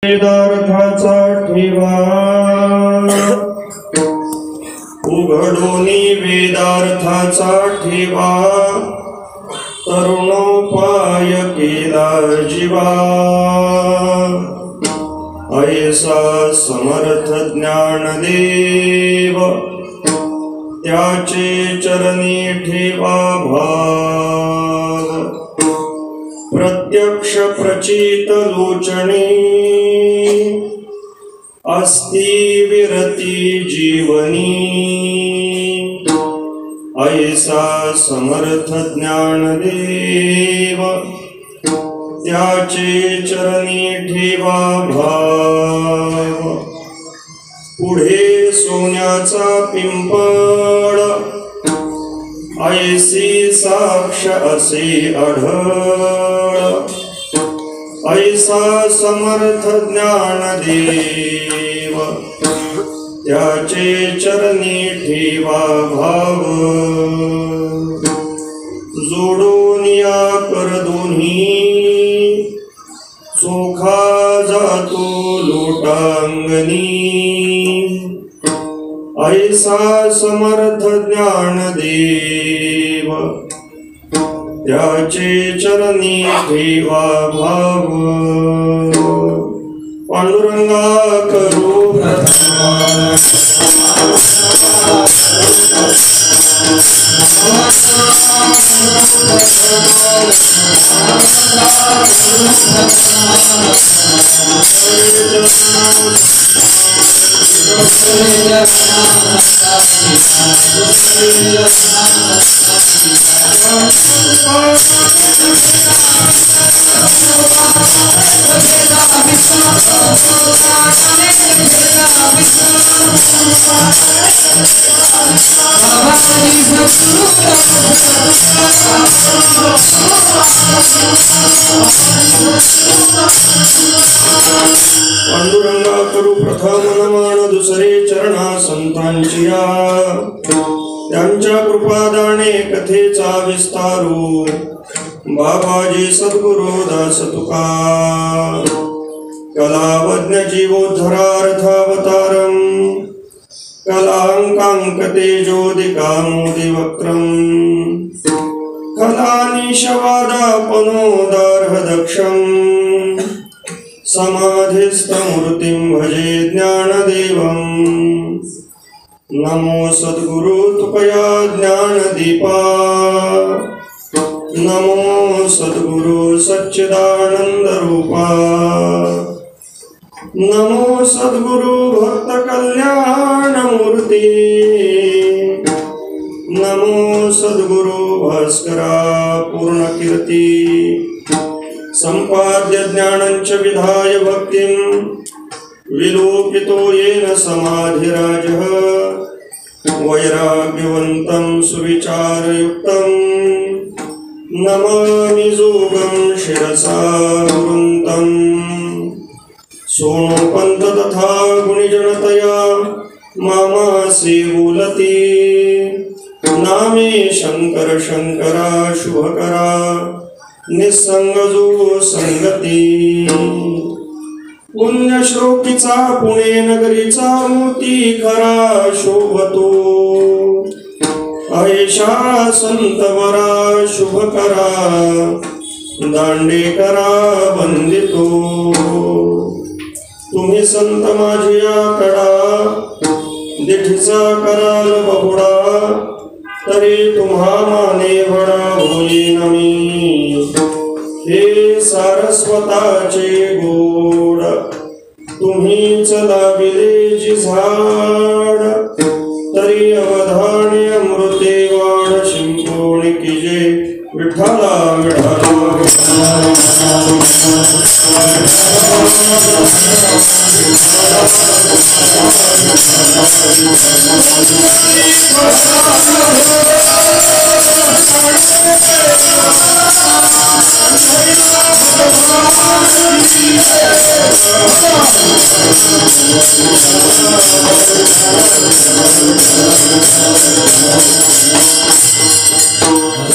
वेदार्थाचा ठेवा उघडोनी वेदार्थाचा ठेवा तरुणोपाय केला जीवा ऐसा समर्थ ज्ञानदेव त्याचे चरणी ठेवा भाव प्रत्यक्ष प्रचित लोचनी अस्ति विरती जीवनी ऐसा समर्थ ज्ञानदेव त्याचे चरणी ठेवा भाव पुढे सोन्याचा पिंपळ ऐसी साक्ष असे आढळ ऐसा समर्थ ज्ञानदेव त्याचे चरणी ठेवा भाव जोडून या कर दोन्ही चोखा जातो लोटांगणी ऐसा समर्थ ज्ञानदेव त्याचे चरणी ठेवा भाव पांडुरंगा करू पांडुरंगा करू प्रथम नमन दुसरे चरणा संतांचिया त्यांच्या कृपादाने कथेचा विस्तारू बाबाजी सद्गुरु दास तुका कलावज्ञ जीवोद्धरार्थावतारम कलांकांक तेजोदिकामोदिवक्त्रम कलानिशवादापनोदार्हदक्षम समाधिस्थमूर्तिं भजे ज्ञानदेवं नमो सद्गुरु तुकया ज्ञानदीपा नमो सद्गुरु सच्चिदानंद रूपा नमो सद्गुरु भक्त कल्याण मूर्ति नमो सद्गुरु भास्करा पूर्ण कीर्ति संपाद्य ज्ञानंच विधाय भक्तिं विलोकितो येन समाधिराजः वैराग्यवन्तं सुविचारयुक्तं नमामि जोगं शिरसा गुरुन्तं सोनोपंत तथा गुणिजनतया मामासि बोलती नामे शंकर शंकरा शुभकरा निसंग जो संगती पुण्यश्लोकीचा पुणे नगरीचा मोती खरा शोभतो ऐशा संतवरा शुभकरा दांडेकरा वंदितो तुम्ही संत माझिया कडा दिठीचा कराल बहुडा तरी तुम्हा माने वडा होईन मी हे सारस्वताचे गोड तुम्हीच लाविले जी झाड तरी अवधाने अमृते वाड शिंपोणी कीजे विठ्ठला विठ्ठला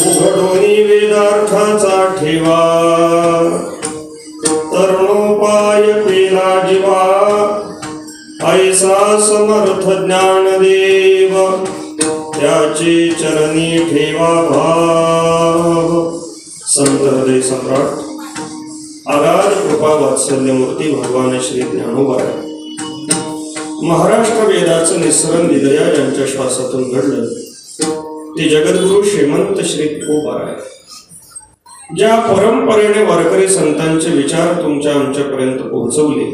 उघडोनी वेदार्थाचा ठेवा तरुणोपाय केला जीवा ऐसा समर्थ ज्ञानदेव त्याचे चरणी ठेवा भाव। संत हृदय सम्राट अगाध कृपा वात्सल्यमूर्ती भगवान श्री ज्ञानोबा महाराष्ट्र वेदाचं निसरण विदया यांच्या श्वासातून घडलं ते जगद्गुरु श्रीमंत श्री तुकोबाराय ज्या परंपरेने वारकरी संतांचे विचार तुमच्या आमच्यापर्यंत पोहोचवले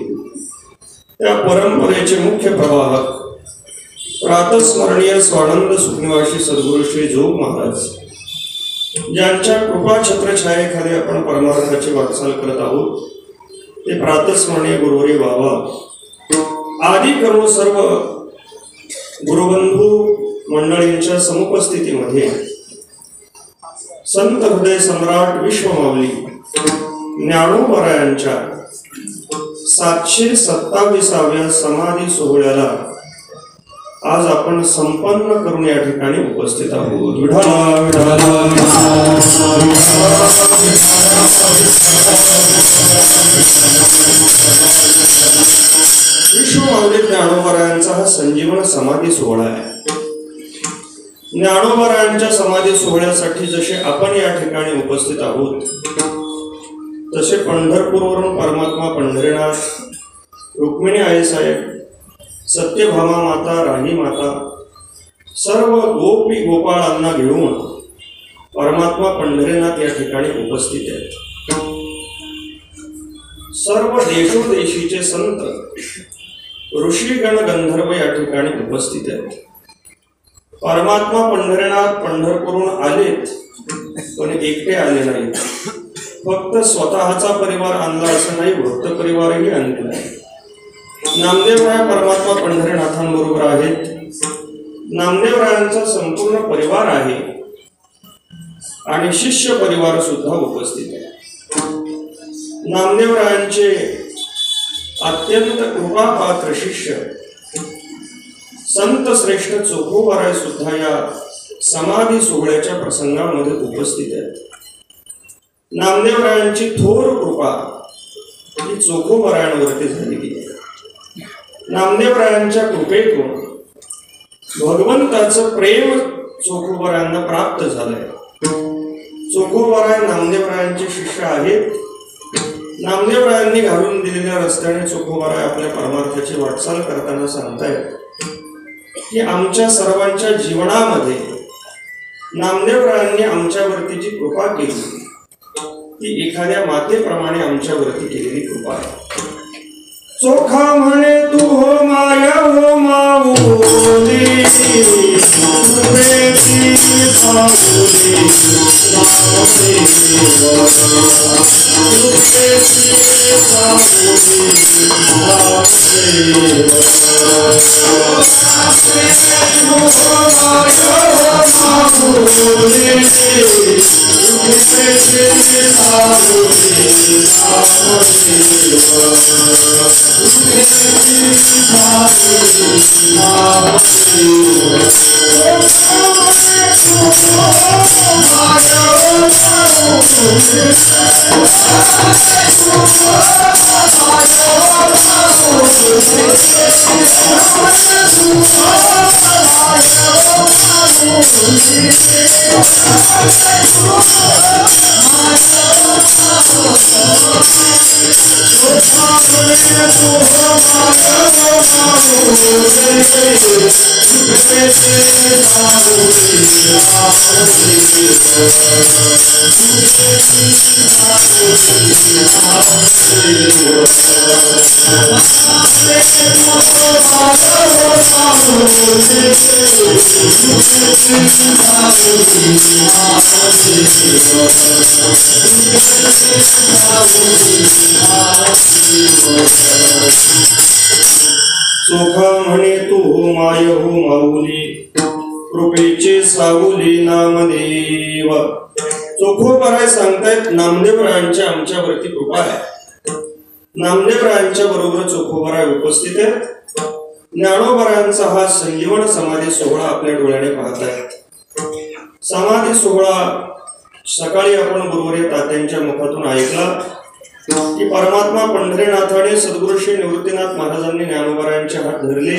त्या परंपरेचे मुख्य प्रवाहक प्रातस्मरणीय स्वानंद सुखनिवासी सद्गुरु श्री जोग महाराज ज्यांच्या कृपा छत्रछायेखाली आपण परमार्थाची वाटचाल करत आहोत ते प्रातस्मरणीय गुरुवरी बाबा आदी करून सर्व गुरुबंधू मंडळींच्या समुपस्थितीमध्ये संत हृदय सम्राट विश्वमाऊली ज्ञानोबरायांच्या 727व्या समाधी सोहळ्याला आज आपण संपन्न करून या ठिकाणी उपस्थित आहोत। विश्वमाऊली ज्ञानोबरायांचा हा संजीवन समाधी सोहळा आहे। ज्ञानोबरायांच्या समाधी सोहळ्यासाठी जसे आपण या ठिकाणी उपस्थित आहोत तसे पंढरपूरवरून परमात्मा पंढरीनाथ रुक्मिणी आई साहेब सत्यभामा माता राही माता सर्व गोपी गोपाळांना घेऊन परमात्मा पंढरीनाथ या ठिकाणी उपस्थित आहेत। सर्व देशोदेशीचे संत ऋषीगण गंधर्व या ठिकाणी उपस्थित आहेत। परमात्मा पंढरीनाथ पंढरपूरहून आलेत पण एकटे आले नाहीत, फक्त स्वतःचा परिवार आणला असं नाही, भक्त परिवारही आणलेला आहे। नामदेवराय परमात्मा पंढरीनाथांबरोबर आहेत, नामदेवरायांचा संपूर्ण परिवार आहे आणि शिष्य परिवार सुद्धा उपस्थित आहे। नामदेवरायांचे अत्यंत कृपापात्र शिष्य संत श्रेष्ठ चोखोबाराय सुद्धा या समाधी सोहळ्याच्या प्रसंगामध्ये उपस्थित आहेत। नामदेवरायांची थोर कृपा ही चोखोबारायांवरती झालेली आहे। नामदेवरायांच्या कृपेतून भगवंताचं प्रेम चोखोबारायांना प्राप्त झालंय। चोखोबाराय नामदेवरायांचे शिष्य आहेत। नामदेवरायांनी घालून दिलेल्या रस्त्याने चोखोबाराय आपल्या परमार्थाची वाटचाल करताना सांगतायत की आमच्या सर्वांच्या जीवनामध्ये नामदेवरायांनी आमच्यावरती जी कृपा केली ती एखाद्या मातेप्रमाणे आमच्यावरती केलेली कृपा आहे। चोखा म्हणे तू हो माया हो माऊली प्रेती साऊली चोखा म्हणे तू हो माय हो माऊली कृपेचे सावली नामदेव। चोखोबाराय सांगतायत नामदेवरायांच्या आमच्यावरती कृपा आहे। नामदेवरायांच्या बरोबर चोखोबाराय उपस्थित आहेत। ज्ञानोबरायांचा हा संजीवन समाधी सोहळा आपल्या डोळ्याने पाहतायत। समाधी सोहळा सकाळी आपण गुरुवर्य तात्यांच्या मुखातून ऐकला की परमात्मा पंढरीनाथाने सद्गुरू श्री निवृत्तीनाथ महाराजांनी ज्ञानोबरायांचे हात धरले,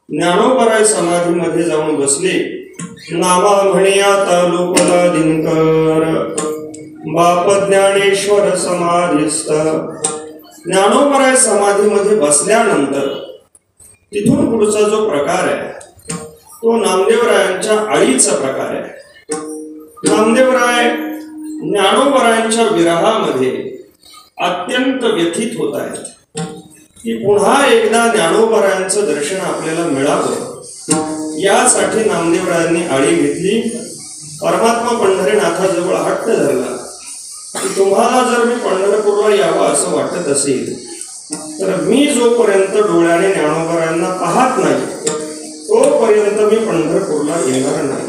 ज्ञानोबराय समाधीमध्ये जाऊन बसले. नामा म्हणिया तालुकला दिनकर, बाप ज्ञानेश्वर समाधीस्थ. ज्ञानोबराय समाधीमध्ये बसल्यानंतर तिथून पुढचा जो प्रकार आहे तो नामदेवरायांच्या आळीचा प्रकार आहे. नामदेवराय ज्ञानोबरायांच्या विरहामध्ये अत्यंत व्यथित होत आहेत की पुन्हा एकदा ज्ञानोबरायांचं दर्शन आपल्याला मिळावं. यासाठी नामदेवरायांनी आळी घेतली. परमात्मा पंढरीनाथाजवळ हट्ट धरला की तुम्हाला जर मी पंढरपूरला यावं असं वाटत असेल तर मी जोपर्यंत डोळ्याने ज्ञानोबरायांना पाहत नाही तोपर्यंत मी पंढरपूरला येणार नाही.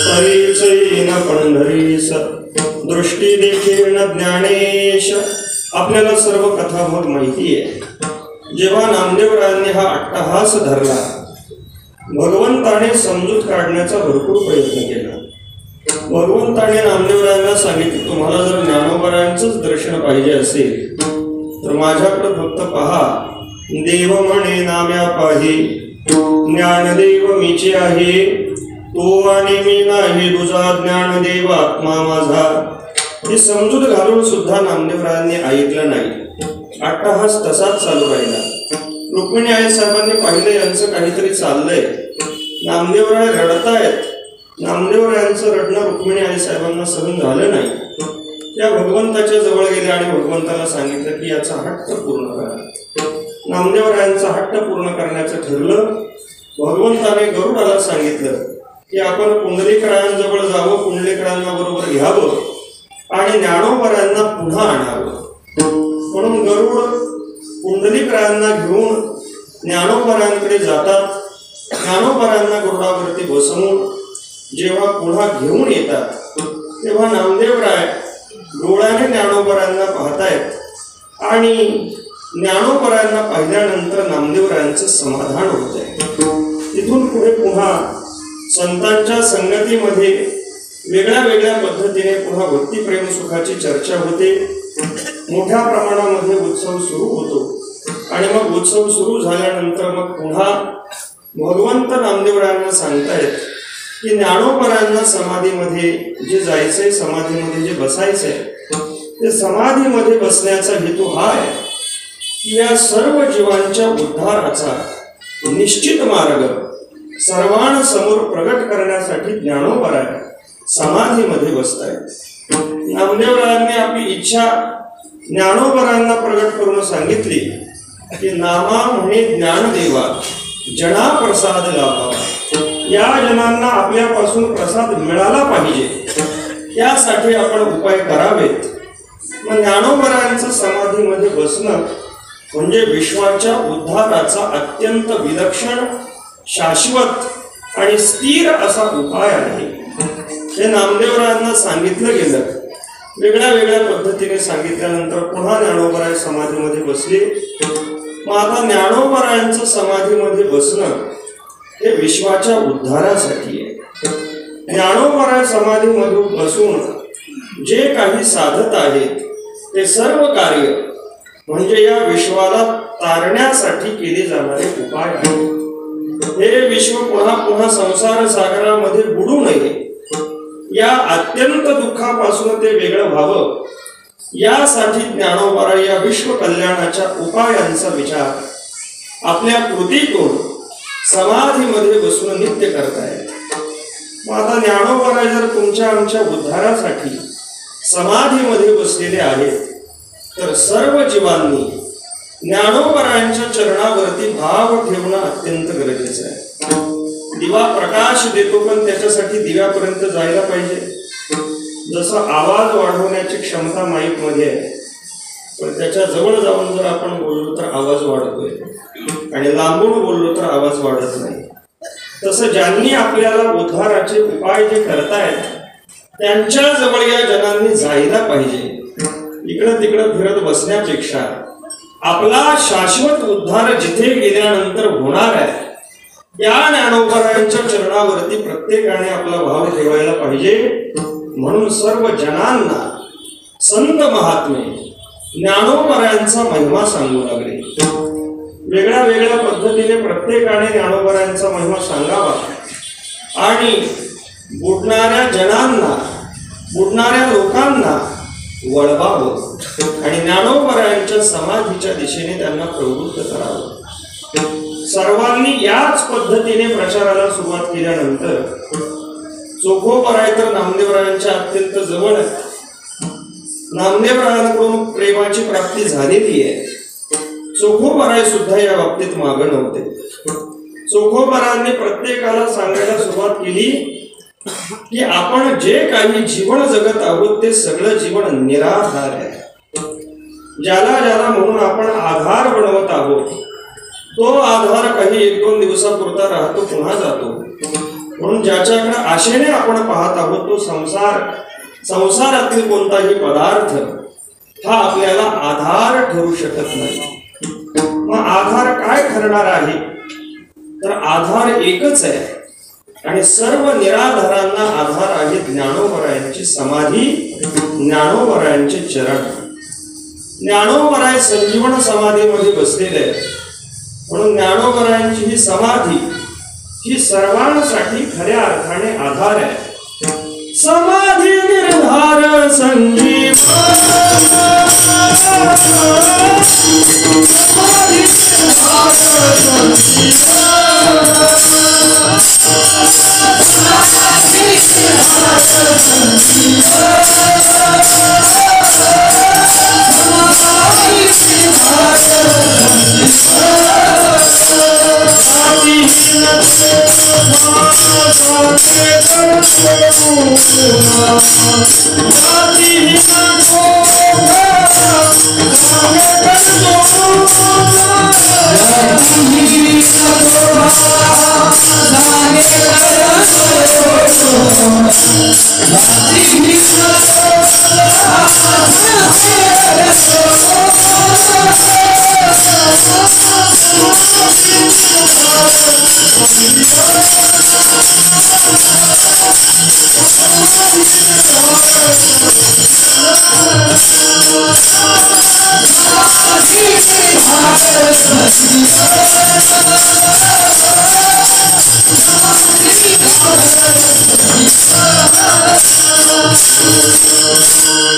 परिचयीन पंढरीस दृष्टी देखील ज्ञानेश. आपल्याला सर्व कथाभाग माहिती आहे. जेव्हा नामदेवरायांनी हा अट्टहास धरला, भगवंताने समजूत काढण्याचा भरपूर प्रयत्न केला. भगवंताने नामदेवरायांना सांगितले तुम्हाला जर ज्ञानोबरायांचंच दर्शन पाहिजे असेल तर माझ्याकडे फक्त पहा. देव म्हणे नाम्या पाही, ज्ञानदेव मीचे आहे, तो आणि मी नाही तुझा, ज्ञानदेव आत्मा माझा. ही समजूत घालून सुद्धा नामदेवरायांनी ऐकलं नाही. अट्टहास तसाच चालू राहिला. रुक्मिणी आई साहेबांनी पाहिलं यांचं काहीतरी चाललंय. नामदेवराय रडतायत. नामदेवरायांचं रडणं रुक्मिणी आई साहेबांना सहन झालं नाही. त्या भगवंताच्या जवळ गेले आणि भगवंताला सांगितलं की याचा हट्ट पूर्ण करा. नामदेवरायांचा हट्ट पूर्ण करण्याचं ठरलं. भगवंताने गरुडाला सांगितलं की आपण पुंडलिकरायांजवळ जावं, पुंडलिकरांना बरोबर घ्यावं आणि ज्ञानोबरायांना पुन्हा आणावं. म्हणून गरुड पुंडलिकरायांना घेऊन ज्ञानोबरायांकडे जातात. ज्ञानोबरायांना गरुडावरती बसवून जेव्हा पुन्हा घेऊन येतात तेव्हा नामदेवराय डोळ्याने ज्ञानोबरायांना पाहतायत आणि ज्ञानोबरायांना पाहिल्यानंतर नामदेवरायांचं समाधान होत आहे. तिथून पुढे पुन्हा संतांच्या संगतीमध्ये वेगळ्या वेगळ्या पद्धतीने पुन्हा भक्ती प्रेम सुखाची चर्चा होते. मोठ्या प्रमाणामध्ये उत्सव सुरू होतो आणि मग उत्सव सुरू झाल्यानंतर मग पुन्हा भगवंत नामदेवरायांना सांगतायत की ज्ञानोबरायांना समाधीमध्ये जे जायचंय, समाधीमध्ये जे बसायचंय, ते समाधीमध्ये बसण्याचा हेतू हा आहे की या सर्व जीवांच्या उद्धाराचा निश्चित मार्ग सर्वांसमोर प्रगट करण्यासाठी ज्ञानोबराय समाधीमध्ये बसतायत. नामदेवरायांनी आपली इच्छा ज्ञानोबरायांना प्रगट करून सांगितली की नामा म्हणे ज्ञानदेवा जना प्रसाद लाभावा. या जनांना आपल्यापासून प्रसाद मिळाला पाहिजे यासाठी आपण उपाय करावेत. मग ज्ञानोबरायांचं समाधीमध्ये बसणं म्हणजे विश्वाच्या उद्धाराचा अत्यंत विलक्षण, शाश्वत आणि स्थिर असा उपाय आहे. हे नामदेवरायांना सांगितलं गेलं. वेगळ्या वेगळ्या पद्धतीने सांगितल्यानंतर पुन्हा ज्ञानोबराय समाधीमध्ये बसले. मग आता ज्ञानोबरायांचं समाधीमध्ये बसणं हे विश्वाच्या उद्धारासाठी आहे. ज्ञानोबराय समाधीमधून बसून जे काही साधत आहेत ते सर्व कार्य म्हणजे या विश्वाला तारण्यासाठी केले जाणारे उपाय आहेत. हे विश्व पुन्हा पुन्हा संसार सागरामध्ये बुडू नये, या अत्यंत दुःखापासून ते वेगळं व्हावं यासाठी ज्ञानोबराय या विश्व कल्याणाच्या उपायांचा विचार आपल्या कृतीतून समाधीमध्ये बसून नित्य करतायत. मग आता ज्ञानोबराय जर तुमच्या आमच्या उद्धारासाठी समाधीमध्ये बसलेले आहेत तर सर्व जीवांनी ज्ञानोबरायांच्या चरणावरती भाव ठेवणं अत्यंत गरजेचं आहे. दिवा प्रकाश देतो, पण त्याच्यासाठी दिव्यापर्यंत जायला पाहिजे. जसं आवाज वाढवण्याची क्षमता माईक मध्ये आहे, पण त्याच्या जवळ जाऊन जर आपण बोललो तर आवाज वाढतोय आणि लांबून बोललो तर आवाज वाढत नाही. तसं ज्यांनी आपल्याला उद्धाराचे उपाय जे करतायत त्यांच्या जवळ या जनांनी जायला पाहिजे. इकडं तिकडं फिरत बसण्यापेक्षा आपला शाश्वत उद्धार जिथे गेल्यानंतर होणार आहे त्या ज्ञानोबरायांच्या चरणावरती प्रत्येकाने आपला भाव ठेवायला पाहिजे. म्हणून सर्व जनांना संत महात्मे ज्ञानोबरायांचा महिमा सांगू लागले. वेगळ्या वेगळ्या पद्धतीने प्रत्येकाने ज्ञानोबरायांचा महिमा सांगावा आणि बुडणाऱ्या जनांना, बुडणाऱ्या लोकांना वळवावं आणि ज्ञानोबरायांच्या समाधीच्या दिशेने त्यांना प्रवृत्त करावं. सर्वांनी याच पद्धतीने प्रचाराला सुरुवात केल्यानंतर चोखोबराय तर नामदेवरायांच्या अत्यंत जवळ आहे. नामदेवरायांकडून प्रेमाची प्राप्ती झालेली आहे. चोखोबराय सुद्धा या बाबतीत मागं नव्हते. चोखोबरायांनी प्रत्येकाला सांगायला सुरुवात केली की आपण जे काही जीवन जगत आहोत ते सगळं जीवन निराधार आहे. ज्याला ज्याला म्हणून आपण आधार बनवत आहोत तो आधार काही 1-2 दिवसापुरता राहतो, पुन्हा जातो. म्हणून ज्याच्याकडे आशेने आपण पाहत आहोत तो संसारातील कोणताही पदार्थ हा आपल्याला आधार ठरू शकत नाही. मग आधार काय ठरणार आहे? तर आधार एकच आहे आणि सर्व निराधारांना आधार आहे ज्ञानोबरायांची समाधी, ज्ञानोबरायांचे चरण. ज्ञानोबराय संजीवन समाधीमध्ये बसलेले आहेत. म्हणून ज्ञानोबरायांची ही समाधी ही सर्वांसाठी खऱ्या अर्थाने आधार आहे. समाधी निर्धार संजीवन, समाधी निर्धार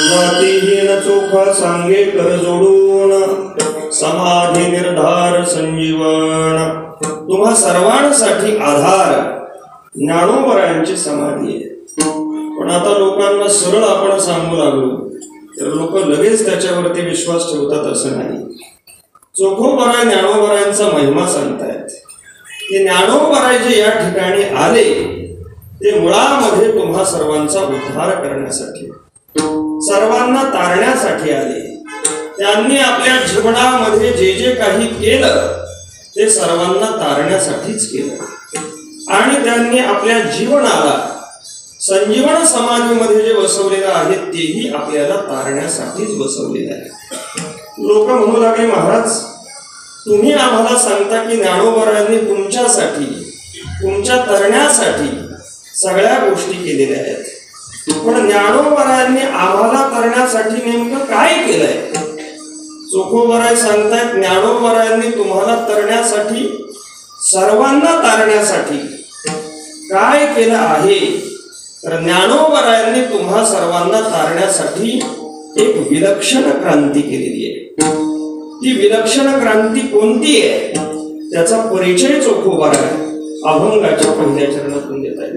जातीहीन चोखा सांगे कर जोडून, समाधी निर्धार संजीवन. तुम्हा सर्वांसाठी आधार ज्ञानोबरायांची समाधी आहे. पण आता लोकांना सरळ आपण सांगू लागलो तर लोक लगेच त्याच्यावरती विश्वास ठेवतात असं नाही. चोखोबराय ज्ञानोबरायांचा महिमा सांगतायत की ज्ञानोबराय जे या ठिकाणी आले ते मुळामध्ये तुम्हा सर्वांचा उद्धार करण्यासाठी, सर्वांना तारण्यासाठी आले. त्यांनी आपल्या जीवनामध्ये जे जे काही केलं ते सर्वांना तारण्यासाठीच केलं आणि त्यांनी आपल्या जीवनाला संजीवन समाधीमध्ये जे बसवलेलं आहे तेही आपल्याला तारण्यासाठीच बसवलेलं आहे. लोक म्हणू लागले, महाराज तुम्ही आम्हाला सांगता की ज्ञानोबरायांनी तुमच्यासाठी, तुमच्या तरण्यासाठी सगळ्या गोष्टी केलेल्या आहेत, पण ज्ञानोबरायांनी आम्हाला तरण्यासाठी नेमकं काय केलंय? चोखोबराय सांगतायत ज्ञानोबरायांनी तुम्हाला तरण्यासाठी, सर्वांना तारण्यासाठी काय केलं आहे? तर ज्ञानोबरायांनी तुम्हा सर्वांना तारण्यासाठी एक विलक्षण क्रांती केलेली आहे. ती विलक्षण क्रांती कोणती आहे त्याचा परिचय चोखोबराय अभंगाच्या पहिल्या चरणातून देत आहे.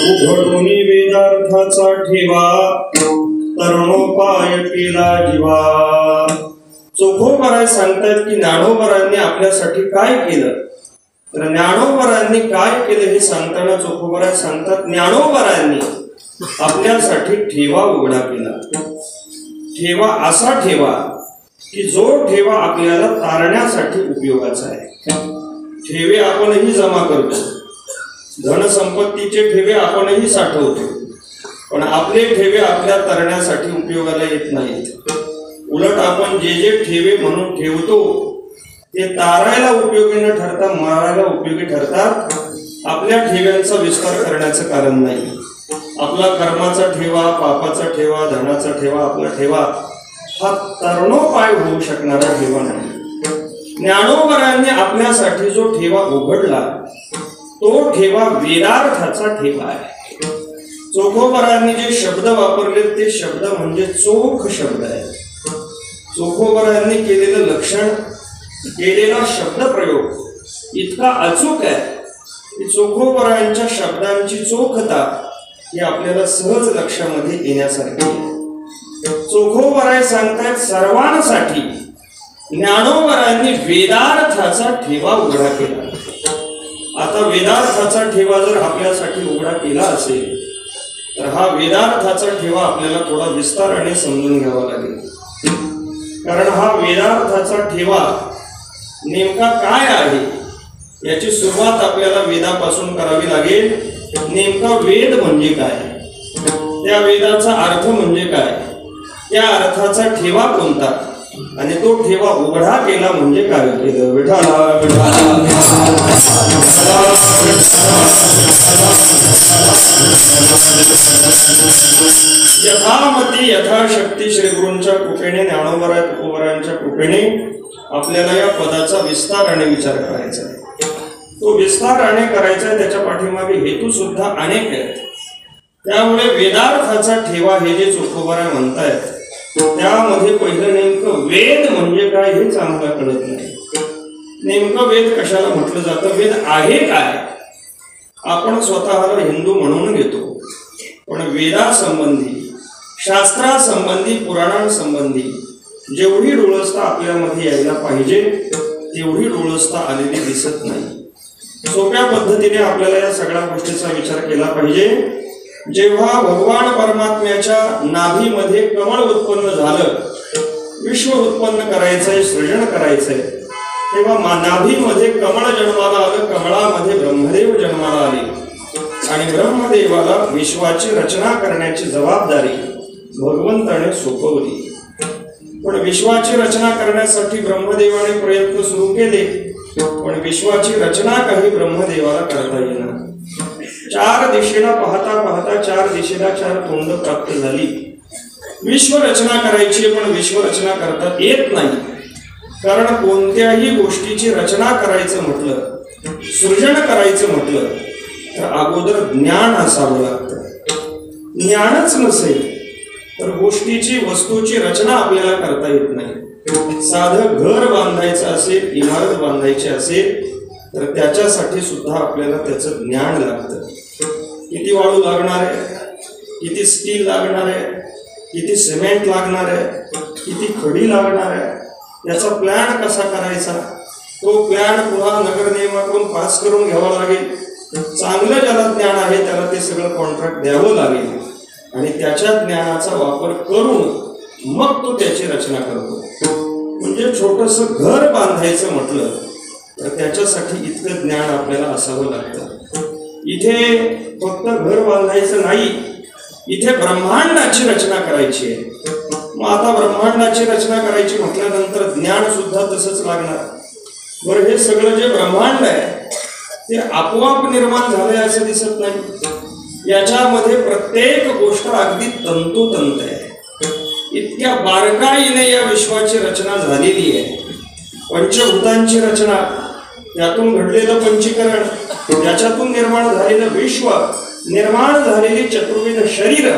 उघडूनी वेदार्थाचा ठेवा तरुणोपाय केला जीवा. चोखोबराय सांगतात की ज्ञानोबरांनी आपल्यासाठी काय केलं. तर ज्ञानोबरांनी काय केलं हे सांगताना चोखोबराय सांगतात ज्ञानोबरांनी आपल्यासाठी ठेवा उघडा केला. ठेवा असा ठेवा की जो ठेवा आपल्याला तारण्यासाठी उपयोगाचा आहे. ठेवे आपणही जमा करतो, धनसंपत्तीचे ठेवे आपणही साठवतो, पण आपले ठेवे आपल्या तरण्यासाठी उपयोगाला येत नाहीत. उलट आपण जे जे ठेवे म्हणून ठेवतो ते तारायला उपयोगी न ठरता मारायला उपयोगी ठरतात. आपल्या ठेव्यांचा विस्तार करण्याचं कारण नाही. आपला कर्माचा ठेवा, पापाचा ठेवा, धनाचा ठेवा, आपला ठेवा हा तरणोपाय होऊ शकणारा ठेवा नाही. ज्ञानोबरांनी आपल्यासाठी जो ठेवा उघडला तो ठेवा वेदार्थाचा ठेवा आहे. चोखोबरांनी जे शब्द वापरले ते शब्द म्हणजे चोख शब्द आहे. चोखोबरांनी केलेलं लक्षण, केलेला शब्द प्रयोग इतका अचूक आहे की चोखोबरांच्या शब्दांची चोखता ही आपल्याला सहज लक्षामध्ये येण्यासारखी आहे. चोखोबराय सांगतायत सर्वांसाठी ज्ञानोबरांनी वेदार्थाचा ठेवा उघडा केला. आता वेदार्थाचा ठेवा जर आपल्यासाठी उघडा केला असेल तर हा वेदार्थाचा ठेवा आपल्याला थोडा विस्ताराने समजून घ्यावा लागेल. कारण हा वेदार्थाचा ठेवा नेमका काय आहे याची सुरुवात आपल्याला वेदापासून करावी लागेल. नेमका वेद म्हणजे काय, त्या वेदाचा अर्थ म्हणजे काय, त्या अर्थाचा ठेवा कोणता आणि तो ठेवा उघडा केला म्हणजे काय केलं. विठाला यथामती यथाशक्ती श्रीगुरूंच्या कृपेने, ज्ञानोबराय तुकोबरायांच्या कृपेने आपल्याला या पदाचा विस्ताराने विचार करायचा आहे. तो विस्ताराने करायचा आहे, त्याच्या पाठीमागे हेतू सुद्धा अनेक आहेत. त्यामुळे वेदार्थाचा ठेवा हे जे चोखोबराय म्हणतायत त्यामध्ये पहिलं नेमकं वेद म्हणजे काय हे चांगलं कळत नाही. नेमकं वेद कशाला म्हटलं जातं, वेद आहे काय. आपण स्वतःला हिंदू म्हणून घेतो, पण वेदासंबंधी, शास्त्रासंबंधी, पुराणांसंबंधी जेवढी डोळसता आपल्यामध्ये यायला पाहिजे तेवढी डोळसता आलेली दिसत नाही. सोप्या पद्धतीने आपल्याला या सगळ्या गोष्टीचा विचार केला पाहिजे. जेव्हा भगवान परमात्म्याच्या नाभीमध्ये कमळ उत्पन्न झालं, विश्व उत्पन्न करायचंय, सृजन करायचंय, तेव्हा नाभीमध्ये कमळ जन्माला आलं, कमळामध्ये ब्रह्मदेव जन्माला आले आणि ब्रह्मदेवाला विश्वाची रचना करण्याची जबाबदारी भगवंताने सोपवली. पण विश्वाची रचना करण्यासाठी ब्रह्मदेवाने प्रयत्न सुरू केले, पण विश्वाची रचना काही ब्रह्मदेवाला करता येणार. चार दिशेला पाहता पाहता चार दिशेला चार तोंड प्राप्त झाली. विश्व रचना करायची, पण विश्व रचना करता येत नाही. कारण कोणत्याही गोष्टीची रचना करायचं म्हटलं, सृजन करायचं म्हटलं तर अगोदर ज्ञान असावं लागतं. ज्ञानच नसेल तर गोष्टीची वस्तूची रचना आपल्याला करता येत नाही. साधं घर बांधायचं असेल, इमारत बांधायची असेल तर त्याच्यासाठी सुद्धा आपल्याला त्याचं ज्ञान लागतं. किती वाळू लागणार आहे, किती स्टील लागणार आहे, किती सिमेंट लागणार आहे, किती खडी लागणार आहे, याचा प्लॅन कसा करायचा, तो प्लॅन पुन्हा नगर नियमाकडून पास करून घ्यावा लागेल. चांगलं ज्याला ज्ञान आहे त्याला ते सगळं कॉन्ट्रॅक्ट द्यावं लागेल आणि त्याच्या ज्ञानाचा वापर करून मग तो त्याची रचना करतो. म्हणजे छोटंसं घर बांधायचं म्हटलं तर त्याच्यासाठी इतकं ज्ञान आपल्याला असावं लागतं. इथे फक्त घर बांधायचं नाही, इथे ब्रह्मांडाची रचना करायची आहे. मग आता ब्रह्मांडाची रचना करायची म्हटल्यानंतर ज्ञान सुद्धा तसंच लागणार. बरं, हे सगळं जे ब्रह्मांड आहे ते आपोआप निर्माण झालंय असं दिसत नाही. याच्यामध्ये प्रत्येक गोष्ट अगदी तंतोतंत आहे. इतक्या बारकाईने या विश्वाची रचना झालेली आहे. पंचभूतांची रचना, त्यातून घडलेलं पंचीकरण, त्याच्यातून निर्माण झालेलं विश्व, निर्माण झालेली चतुर्विध शरीर,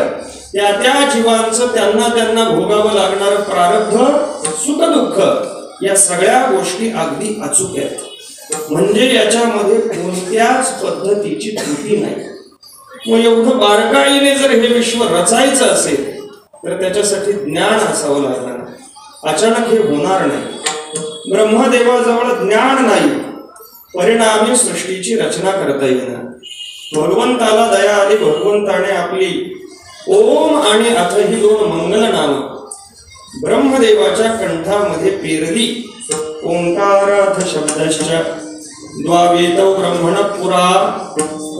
त्या त्या जीवांचं त्यांना त्यांना भोगावं लागणारं प्रारब्ध, सुख दुःख, या सगळ्या गोष्टी अगदी अचूक आहेत. म्हणजे याच्यामध्ये कोणत्याच पद्धतीची त्रुटी नाही. मग एवढं बारकाईने जर हे विश्व रचायचं असेल तर त्याच्यासाठी ज्ञान असावं लागणार. अचानक हे होणार नाही. ब्रह्मदेवाजवळ ज्ञान नाही, परिणामी सृष्टीची रचना करता येणार. भगवंताला दया आली. भगवंताने आपली ओम आणि अथ ही दोन मंगल नाम ब्रह्मदेवाच्या कंठामध्ये पेरली. ओंकाराथ शब्दश्च द्वावेतौ ब्रह्मण पुरा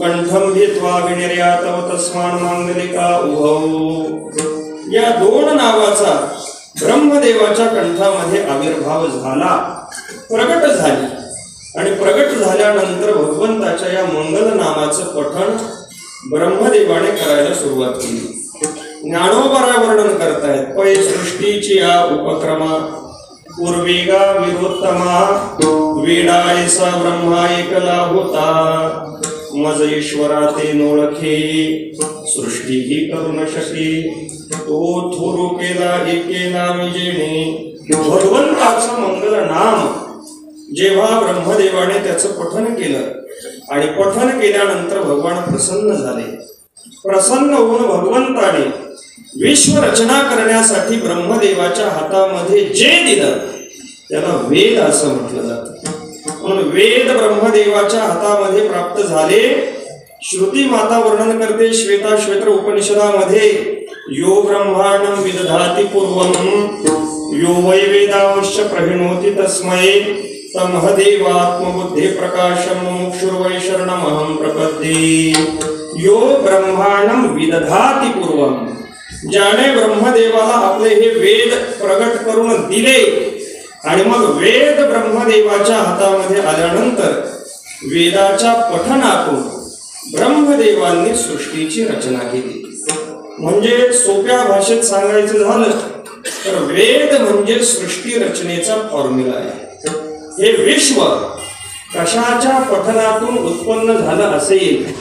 कंठम भित्वा विनिर्यातव तस्मान मांगलिका उभौ. या दोन नावाचा ब्रह्मदेवाच्या कंठामध्ये आविर्भाव झाला, प्रगट झाली. आणि प्रगट झाल्यानंतर भगवंताच्या या मंगल नामाचं पठण ब्रह्मदेवाने करायला सुरुवात केली. ज्ञानोबरा वर्णन करतायत. पै सृष्टीची या उपक्रमा पूर्वेगा विरोत्तमा वेडायसा ब्रह्मा एकला होता मज ईश्वरा ते नोळखे सृष्टी ही करुण शके तो थोरू केला एके नामी जेणे. भगवंताचं मंगल नाम जेव्हा ब्रह्मदेवाने त्याचं पठन केलं आणि पठन केल्यानंतर भगवान प्रसन्न झाले. प्रसन्न होऊन भगवंताने विश्व रचना करण्यासाठी ब्रह्मदेवाच्या हातामध्ये जे दिलं त्याला वेद असं म्हटलं जातं. म्हणून वेद ब्रह्मदेवाच्या हातामध्ये प्राप्त झाले. श्रुती माता वर्णन करते श्वेताश्वेत्र उपनिषदामध्ये, यो ब्रह्मांडं विदधाति पूर्वं यो वै वेदांश्च प्रहिणोति तस्मै तमह देवात्मबुद्धे प्रकाशं मुमुक्षुर्वै शरणमहं प्रपद्ये. यो ब्रह्मांडं विदधाति पूर्वं, ज्याने ब्रह्मदेवाला आपले हे वेद प्रगट करून दिले आणि मग वेद ब्रह्मदेवाच्या हातामध्ये आल्यानंतर वेदाच्या पठनातून ब्रह्मदेवांनी सृष्टीची रचना केली. म्हणजे सोप्या भाषेत सांगायचं झालं तर वेद म्हणजे सृष्टी रचनेचा फॉर्म्युला आहे. हे विश्व कशाच्या पठनातून उत्पन्न झालं असेल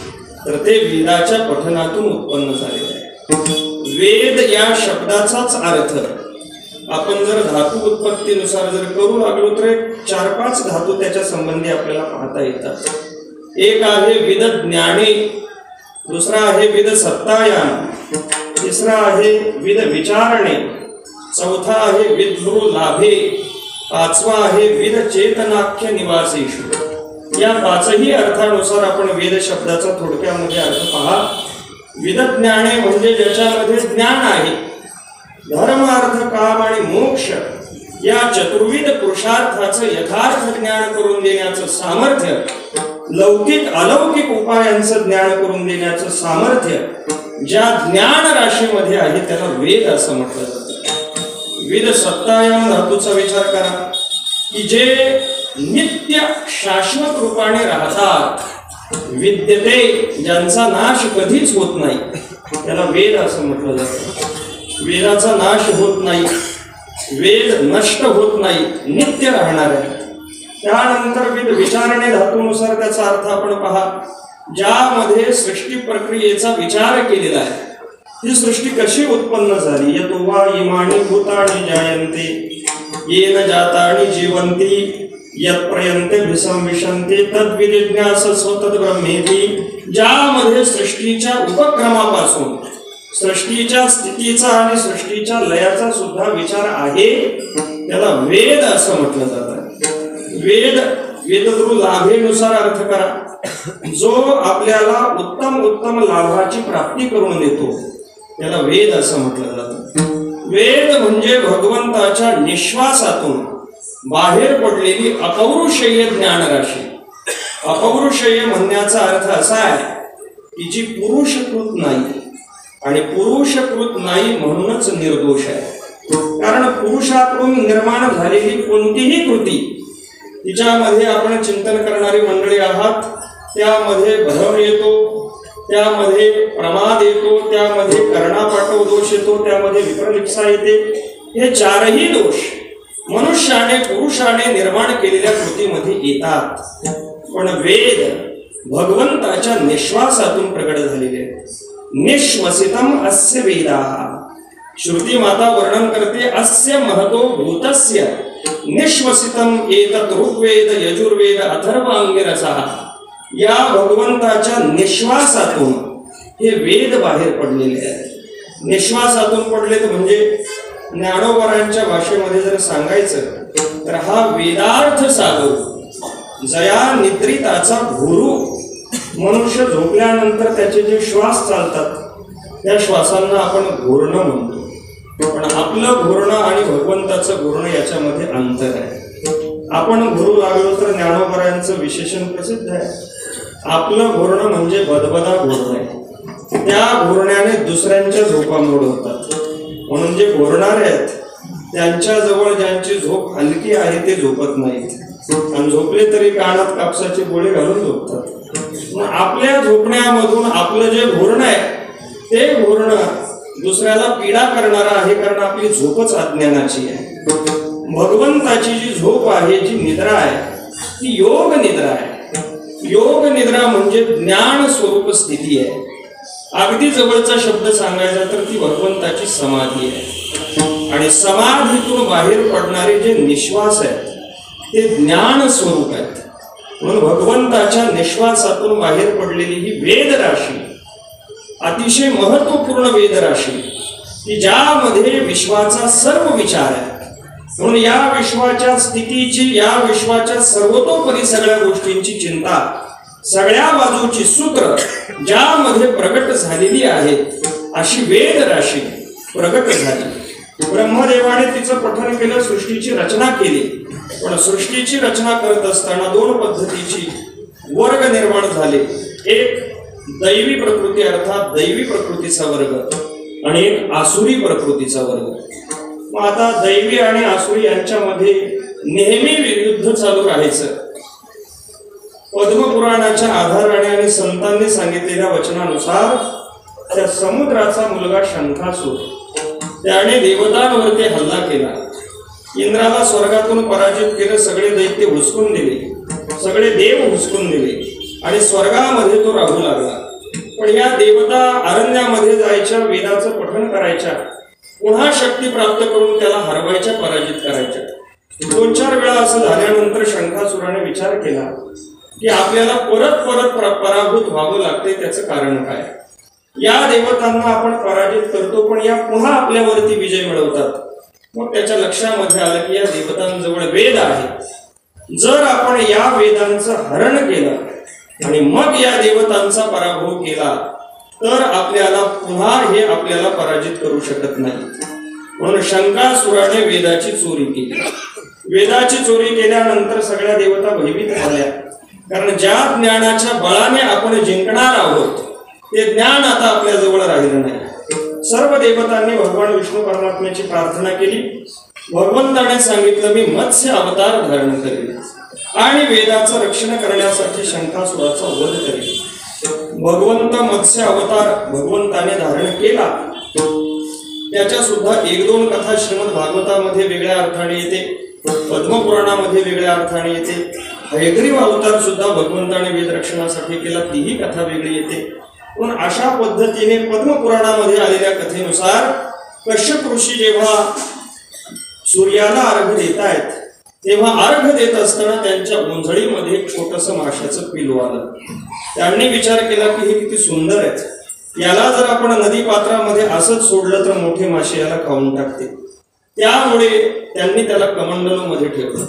तर ते वेदाच्या पठनातून उत्पन्न झालेलं आहे. वेद या शब्दाचाच अर्थ आपण जर धातू उत्पत्तीनुसार जर करू लागलो तर 4-5 धातू त्याच्या संबंधी आपल्याला पाहता येतात. एक आहे विद ज्ञाने, दुसरा आहे विद सत्तायान, तिसरा आहे विद विचारणे, चौथा आहे विद्रू लाभे, पाचवा आहे विद चेतनाख्य निवासेषु. या पाचही अर्थानुसार आपण वेद शब्दाचा थोडक्यामध्ये अर्थ पहा. विद ज्ञाने म्हणजे ज्याच्यामध्ये ज्ञान आहे, धर्म अर्थ काम आणि मोक्ष या चतुर्विध पुरुषार्थाचं यथार्थ ज्ञान करून देण्याचं सामर्थ्य, लौकिक अलौकिक उपायांचं ज्ञान करून देण्याचं सामर्थ्य ज्या ज्ञान राशीमध्ये आहे त्याला वेद असं म्हटलं जातं. वेद सत्तायाम धातूचा विचार करा. की जे नित्य शाश्वत रूपाने राहतात, विद्यते, ज्यांचा नाश कधीच होत नाही, त्याला वेद असं म्हटलं जातं. वेदाचा नाश होत नाही, वेद नष्ट होत नाही, नित्य राहणार आहे. त्यानंतर वेद विचारणे धातूनुसार त्याचा अर्थ आपण पहा, ज्यामध्ये सृष्टी प्रक्रियेचा विचार केलेला आहे. ही सृष्टी कशी उत्पन्न झाली? यतो वा इमानी भूतानि जायन्ते येन जातानि जीवन्ति यत्प्रयन्ते विसंविशन्ते तद्विजिज्ञासस्व तद्ब्रह्मेति. ज्यामध्ये सृष्टीच्या उपक्रमापासून सृष्टीच्या स्थितीचा आणि सृष्टीच्या लयाचा सुद्धा विचार आहे, त्याला वेद असं म्हटलं जातं. वेद वेदगुरु लाभेनुसार अर्थ करा. जो आपल्याला उत्तम उत्तम लाभाची प्राप्ती करून देतो त्याला वेद असं म्हटलं जातं. वेद म्हणजे भगवंताच्या निश्वासातून बाहेर पडलेली अपौरुषेय ज्ञान राशी. अपौरुषेय म्हणण्याचा अर्थ असा आहे की जी पुरुषकृत नाही, आणि पुरुषकृत नाही म्हणूनच निर्दोष आहे. कारण पुरुषाकडून निर्माण झालेली कोणतीही कृती, तिच्यामध्ये आपण चिंतन करणारी मंडळी आहात, त्यामध्ये भ्रम येतो, त्यामध्ये प्रमाद येतो, त्यामध्ये कर्णापाठव दोष येतो, त्यामध्ये विप्रलिप्सा येते. हे चारही दोष मनुष्याने पुरुषाने निर्माण केलेल्या कृतीमध्ये येतात. पण वेद भगवंताच्या निश्वासातून प्रकट झालेले आहेत. निश्वसितम अस्य वेदाः. श्रुती माता वर्णन करते, अस्य महतो भूतस्य निश्वसितम एतत् ऋग्वेद यजुर्वेद अथर्वांगिरसः. या भगवंताच्या निश्वासातून हे वेद बाहेर पडलेले आहेत. निश्वासातून पडलेत म्हणजे ज्ञानोबरांच्या भाषेमध्ये जर सांगायचं तर हा वेदार्थ सागर, जया निद्रिताचा भुरू. मनुष्य झोपल्यानंतर त्याचे जे श्वास चालतात त्या श्वासांना आपण घोरणं म्हणतो. पण आपलं घोरणं आणि भगवंताचं घोरणं याच्यामध्ये अंतर आहे. आपण घोरू लागलो तर ज्ञानोबरांचं विशेषण प्रसिद्ध आहे. आपलं घोरणं म्हणजे बदबदा घोरणं आहे. त्या घोरण्याने दुसऱ्यांच्या झोपा मोड होतात. म्हणून जे घोरणारे आहेत त्यांच्या जवळ ज्यांची झोप हलकी आहे ते झोपत नाहीत, आणि झोपले तरी कानात कापसाचे गोळे घालून झोपतात. आपल्या झोपण्यामधून आपलं जे घोरणं आहे ते घोरणं दुसऱ्याला पीडा करणारा आहे, कारण आपली झोपच अज्ञानाची आहे. भगवंताची जी झोप आहे, जी निद्रा आहे, ती योग निद्रा आहे. योग निद्रा म्हणजे ज्ञान स्वरूप स्थिती आहे. अगदी जवळचा शब्द सांगायचा तर ती भगवंताची समाधी आहे. आणि समाधीतून बाहेर पडणारे जे निश्वास आहेत ते ज्ञान स्वरूप आहेत. म्हणून भगवंताच्या निश्वासातून बाहेर पडलेली ही वेद राशी अतिशय महत्वपूर्ण वेद राशी, की ज्यामध्ये विश्वाचा सर्व विचार आहे. म्हणून या विश्वाच्या स्थितीची, या विश्वाच्या सर्वतोपरी सगळ्या गोष्टींची चिंता, सगळ्या बाजूची सूत्र ज्यामध्ये प्रगट झालेली आहेत अशी वेद राशी प्रगट झाली. ब्रह्मदेवाने तिचं पठन केलं, सृष्टीची रचना केली. पण सृष्टीची रचना करत असताना दोन पद्धतीची वर्ग निर्माण झाले. एक दैवी प्रकृती अर्थात दैवी प्रकृतीचा वर्ग, आणि एक आसुरी प्रकृतीचा वर्ग. मग आता दैवी आणि आसुरी यांच्यामध्ये नेहमी युद्ध चालू राहायचं. पद्मपुराणाच्या आधाराने आणि संतांनी सांगितलेल्या वचनानुसार त्या समुद्राचा मुलगा शंखासूर, त्याने देवतांवरती हल्ला केला. इंद्राला स्वर्गातून पराजित केलं, सगळे दैत्य हुसकून दिले, सगळे देव हुसकून दिले आणि स्वर्गामध्ये तो राहू लागला. पण या देवता अरण्यामध्ये जायच्या, वेदाचं पठण करायच्या, पुन्हा शक्ती प्राप्त करून त्याला हरवायच्या, पराजित करायच्या. 2-4 वेळा असं झाल्यानंतर शंखासुराने विचार केला की आपल्याला परत परत पराभूत व्हावं लागते, त्याचं कारण काय? या देवतांना आपण पराजित करतो पण या पुन्हा आपल्यावरती विजय मिळवतात. मग त्याच्या लक्षामध्ये आलं की या देवतांजवळ वेद आहे. जर आपण या वेदांचं हरण केलं आणि मग या देवतांचा पराभव केला तर आपल्याला पुन्हा हे आपल्याला पराजित करू शकत नाही. म्हणून शंखासुराने वेदाची चोरी केली. वेदाची चोरी केल्यानंतर सगळ्या देवता भयभीत झाल्या, कारण ज्या ज्ञानाच्या बळाने आपण जिंकणार आहोत ते ज्ञान आता आपल्या जवळ राहिलं नाही. सर्व देवतांनी भगवान विष्णू परमात्म्याची प्रार्थना केली भगवंताने सांगितलं मी मत्स्य अवतार धारण करेल आणि वेदाचं रक्षण करण्यासाठी शंखासुराचा वध करेल. भगवंत मत्स्य अवतार भगवंताने धारण केला. त्याच्या सुद्धा एक दोन कथा श्रीमद भागवतामध्ये वेगळ्या अर्थाने येते, पद्मपुराणामध्ये वेगळ्या अर्थाने येते. हयग्रीव अवतार सुद्धा भगवंताने वेद रक्षणासाठी केला, तीही कथा वेगळी येते. पण अशा पद्धतीने पद्मपुराणामध्ये आलेल्या कथेनुसार कश्यप ऋषी जेव्हा सूर्याला अर्घ देत आहेत तेव्हा अर्घ देत असताना त्यांच्या ओंजळीमध्ये एक छोटंसं माशाचं पिलू आलं. त्यांनी विचार केला की हे किती सुंदर आहे, याला जर आपण नदी पात्रामध्ये असंच सोडलं तर मोठे मासे याला खाऊन टाकते. त्यामुळे त्यांनी त्याला कमंडलू मध्ये ठेवलं.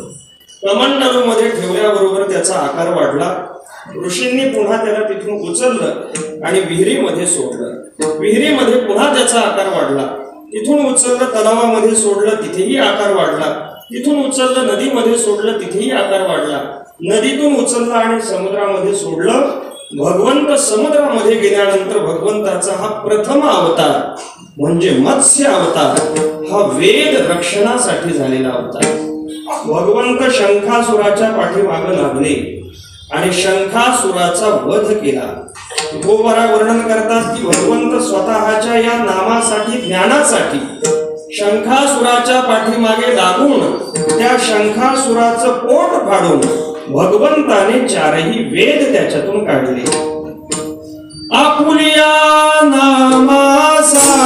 कमंडलू मध्ये ठेवल्याबरोबर त्याचा आकार वाढला. ऋषींनी पुन्हा त्याला तिथून उचललं आणि विहिरीमध्ये सोडलं. विहिरीमध्ये पुन्हा त्याचा आकार वाढला. तिथून उचललं तलावामध्ये सोडलं, तिथेही आकार वाढला. तिथून उचललं नदीमध्ये सोडलं, तिथेही आकार वाढला. नदीतून उचललं आणि समुद्रामध्ये सोडलं. भगवंत समुद्रामध्ये गेल्यानंतर भगवंताचा हा प्रथम अवतार म्हणजे मत्स्य अवतार हा वेद रक्षणासाठी झालेला अवतार. भगवंत शंखासुराच्या पाठीमागे लागले आणि शंखासुराचा वध केला. तुकोबारा वर्णन करतात की भगवंत स्वतःच्या या नामासाठी ज्ञानासाठी शंखासुराच्या पाठीमागे लागून त्या शंखासुराचं पोट फाडून भगवंताने चारही वेद त्याच्यातून काढले. आपुलिया नामासाठी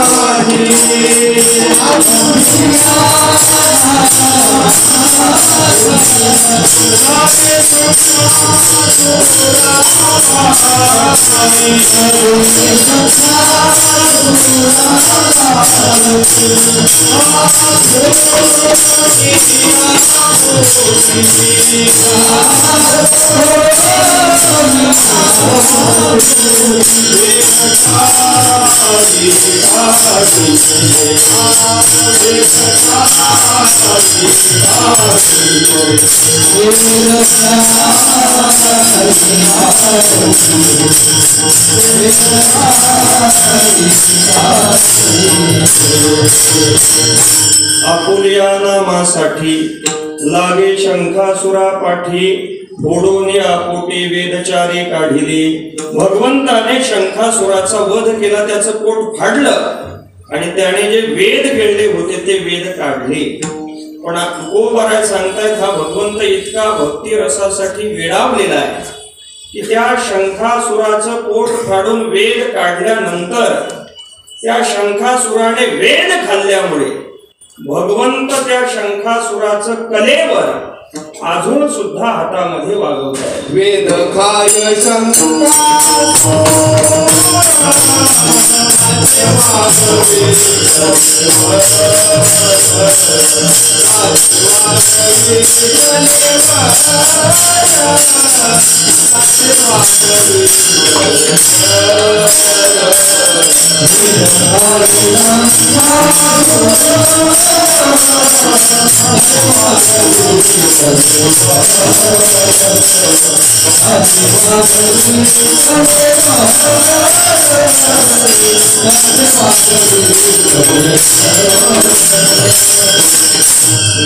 आपुलिया नामासाठी लागे शंखासुरा पाठी फोडून आपोटी वेदचारी काढिले. भगवंताने शंखासुराचा वध केला, त्याचं पोट फाडलं आणि त्याने जे वेद गिळले होते ते वेद काढले. पण तुकोबारा सांगतायत हा भगवंत इतका भक्ती रसासाठी वेडावलेला आहे की त्या शंखासुराचं पोट फाडून वेद काढल्यानंतर त्या शंखासुराने वेद खाल्ल्यामुळे भगवंत त्या शंखासुराचं कलेवर अजून सुद्धा हातामध्ये वागवतात. वेद खाय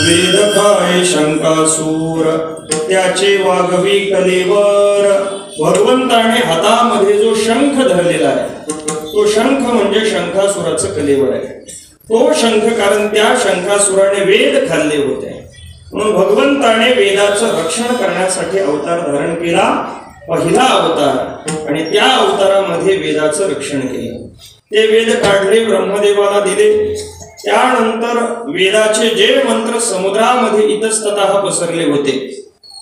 वेद खाय शंकासूर त्याचे वागवी कलेवर. भगवंताने हातामध्ये जो शंख धरलेला आहे तो शंख म्हणजे शंखासुराचं कलेवर आहे. तो शंख कारण त्या शंखासुराने वेद खाल्ले होते म्हणून भगवंताने वेदाचं रक्षण करण्यासाठी अवतार धारण केला, पहिला अवतार. आणि त्या अवतारामध्ये वेदाचं रक्षण केलं. ते वेद काढले, ब्रह्मदेवाला दिले. त्यानंतर वेदाचे जे मंत्र समुद्रामध्ये इतस्ततः पसरले होते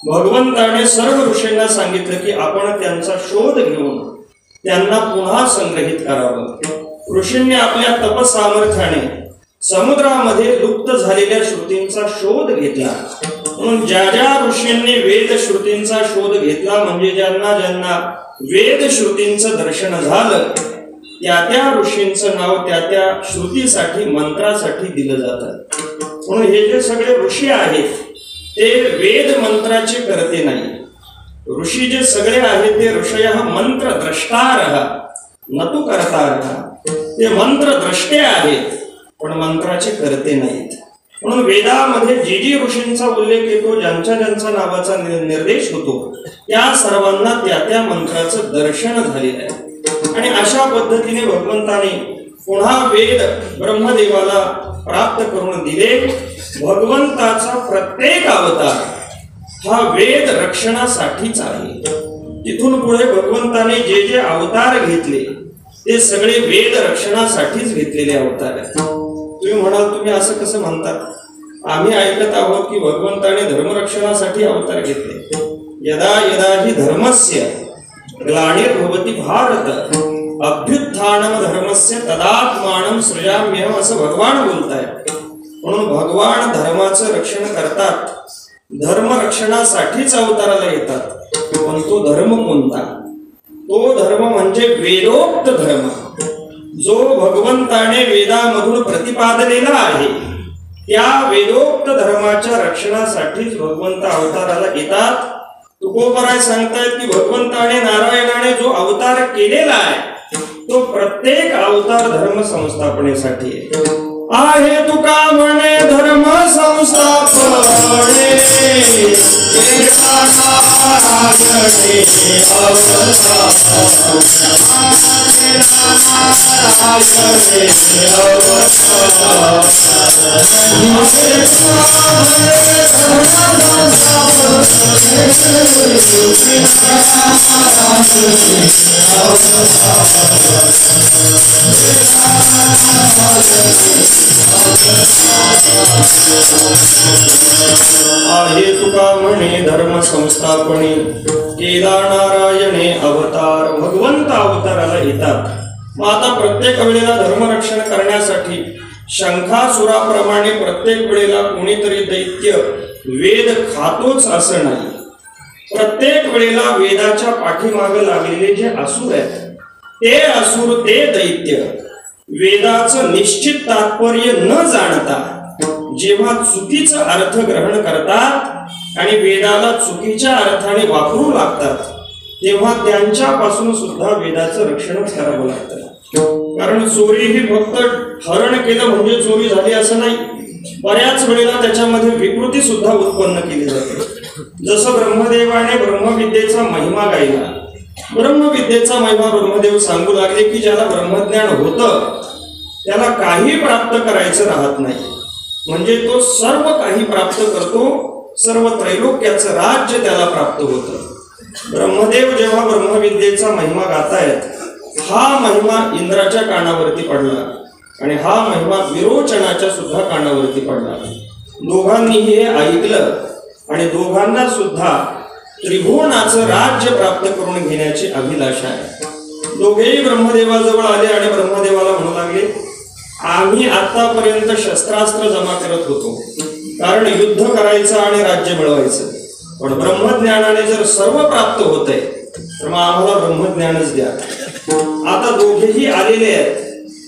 भगवंताने सर्व ऋषींना सांगितलं की आपण त्यांचा शोध घेऊन त्यांना पुन्हा संग्रहित करावं. ऋषींनी आपल्या तपसामर्थ्याने समुद्रामध्ये लुप्त झालेल्या श्रुतींचा शोध घेतला. म्हणून ज्या ज्या ऋषींनी वेद श्रुतींचा शोध घेतला म्हणजे ज्यांना ज्यांना वेद श्रुतींचं दर्शन झालं त्या त्या ऋषींचं नाव त्या त्या श्रुतीसाठी मंत्रासाठी दिलं जातं. म्हणून हे जे सगळे ऋषी आहेत ते वेद मंत्राचे करते नाही. ऋषी जे सगळे आहेत ते ऋषयः मंत्र द्रष्टारः न तु कर्तारः. ते मंत्र द्रष्टे आहेत पण मंत्राचे करते नाहीत. म्हणून वेदामध्ये जी ऋषींचा उल्लेख येतो, ज्यांच्या ज्यांच्या नावाचा निर्देश होतो, त्या सर्वांना त्या त्या मंत्राचं दर्शन झालेलं आहे. आणि अशा पद्धतीने भगवंताने पुन्हा वेद ब्रह्मदेवाला प्राप्त करून दिले. भगवंताचा प्रत्येक अवतार हा वेद रक्षणासाठीच आहे. तिथून पुढे भगवंताने जे जे अवतार घेतले ते सगळे वेद रक्षणासाठीच घेतलेले अवतार आहेत. तुम्ही म्हणाल, तुम्ही असं कसं म्हणतात? आम्ही ऐकत आहोत की भगवंताने धर्मरक्षणासाठी अवतार घेतले. यदा यदा हि धर्मस्य ग्लानिर्भवति भारत अभ्युत्थानम धर्मस्य तदात्मानं सृजाम्यहम, असं भगवान बोलतायत. म्हणून भगवान धर्माचं रक्षण करतात, धर्म रक्षणासाठीच अवताराला येतात. पण तो धर्म कोणता? तो धर्म म्हणजे वेदोक्त धर्म, जो भगवंताने वेदामधून प्रतिपादलेला आहे. त्या वेदोक्त धर्माच्या रक्षणासाठीच भगवंत अवताराला येतात. तुकोबराय सांगतायत की भगवंताने नारायणाने जो अवतार केलेला आहे तो प्रत्येक अवतार धर्म संस्थापनेसाठी आहे. तुका म्हणे धर्म संस्थापने आहे. तुका म्हणे धर्म संस्थापने केला नारायणे अवतार. भगवंत अवताराला येतात. मग आता प्रत्येक वेळेला धर्मरक्षण करण्यासाठी शंखासुराप्रमाणे प्रत्येक वेळेला कोणीतरी दैत्य वेद खातोच असं नाही. प्रत्येक वेळेला वेदाच्या पाठीमागे लागलेले जे असुर आहेत ते असुर, ते दैत्य वेदाचं निश्चित तात्पर्य न जाणता जेव्हा चुकीचा अर्थ ग्रहण करतात आणि वेदाला चुकीच्या अर्थाने वापरू लागतात, तेव्हा त्यांच्यापासून सुद्धा वेदाचं रक्षणच करावं लागतं. कारण चोरी ही फक्त हरण केलं म्हणजे चोरी झाली असं नाही. बऱ्याच वेळेला त्याच्यामध्ये विकृती सुद्धा उत्पन्न केली जाते. जसं ब्रह्मदेवाने ब्रह्मविद्येचा महिमा गायला, ब्रह्मविद्येचा महिमा ब्रह्मदेव सांगू लागले की ज्याला ब्रह्मज्ञान होतं त्याला काही प्राप्त करायचं राहत नाही. म्हणजे तो सर्व काही प्राप्त करतो, सर्व त्रैलोक्याचं राज्य त्याला प्राप्त होतं. ब्रह्मदेव जेव्हा ब्रह्मविद्येचा महिमा गातायत, हा महिमा इंद्राच्या कानावरती पडला आणि हा महिमा विरोचनाच्या सुद्धा कानावरती पडला. दोघांनीही हे ऐकलं आणि दोघांना सुद्धा त्रिभुवनाचं राज्य प्राप्त करून घेण्याची अभिलाषा आहे. दोघेही ब्रह्मदेवाजवळ आले आणि ब्रह्मदेवाला म्हणू लागले, आम्ही आतापर्यंत शस्त्रास्त्र जमा करत होतो कारण युद्ध करायचं आणि राज्य मिळवायचं, पण ब्रह्मज्ञानाने जर सर्व प्राप्त होतंय तर मग आम्हाला ब्रह्मज्ञानच द्या. आता दोघेही आलेले आहेत,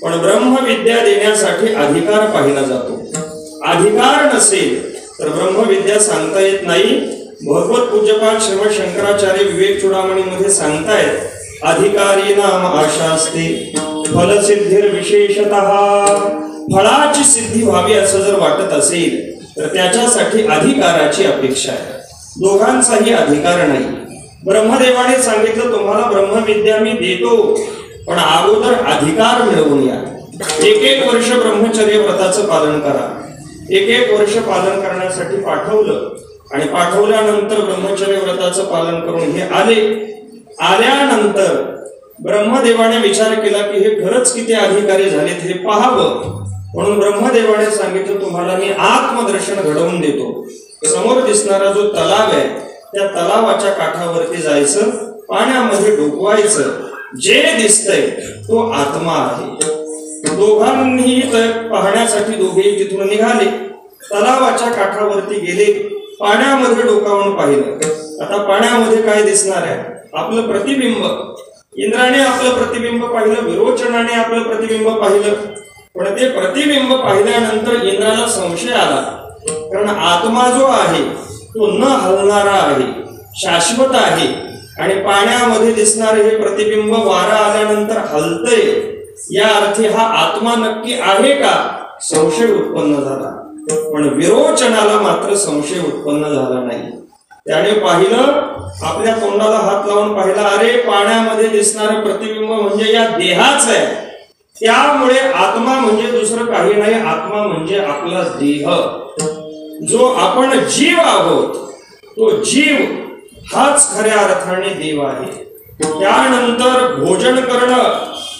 पण ब्रह्मविद्या देण्यासाठी अधिकार पाहिला जातो. अधिकार नसेल तर ब्रह्मविद्या सांगता येत नाही. भगवत पूज्यपाद श्रीमद शंकराचार्य विवेक चूडामणी मध्ये सांगतायत, अधिकारी नाम आशा असते फलसिद्धीर विशेषतः. फळाची सिद्धी व्हावी असं जर वाटत असेल तर त्याच्यासाठी अधिकाराची अपेक्षा आहे. दोघांचाही अधिकार नाही. ब्रह्मदेवाने सांगितलं, तुम्हाला ब्रह्मविद्या मी देतो, पण अगोदर अधिकार मिळवून या. 1 वर्ष ब्रह्मचर्य व्रताचं पालन करा. 1 वर्ष पालन करण्यासाठी पाठवलं आणि पाठवल्यानंतर ब्रह्मचर्य व्रताचं पालन करून हे आले. आल्यानंतर ब्रह्मदेवाने विचार केला की हे खरंच किती अधिकारी झालेत हे पाहावं. म्हणून ब्रह्मदेवाने सांगितलं, तुम्हाला मी आत्मदर्शन घडवून देतो. समोर दिसणारा जो तलाव आहे त्या तलावाच्या काठावरती जायचं, पाण्यामध्ये डोकवायचं, जे दिसतंय तो आत्मा आहे. दोघांनी पाहण्यासाठी दोघेही तिथून निघाले. तलावाच्या काठावरती गेले, पाण्यामध्ये डोकावून पाहिलं. आता पाण्यामध्ये काय दिसणार आहे? आपलं प्रतिबिंब. इंद्राने आपलं प्रतिबिंब पाहिलं, विरोचनाने आपलं प्रतिबिंब पाहिलं. पण ते प्रतिबिंब पाहिल्यानंतर इंद्राला संशय आला, कारण आत्मा जो आहे तो न हलणारा आहे, शाश्वत आहे. आणि पाण्यामध्ये दिसणारे हे प्रतिबिंब वारा आल्यानंतर हलतंय, या अर्थी हा आत्मा नक्की आहे का? संशय उत्पन्न झाला. पण विरोचनाला मात्र संशय उत्पन्न झाला नाही. त्याने पाहिलं, आपल्या तोंडाला हात लावून पाहिला, अरे पाण्यामध्ये दिसणारं प्रतिबिंब म्हणजे या देहाच आहे. त्यामुळे आत्मा म्हणजे दुसरं काही नाही, आत्मा म्हणजे आपला देह. जो आपण जीव आहोत तो जीव हाच खऱ्या अर्थाने देव आहे. त्यानंतर भोजन करणं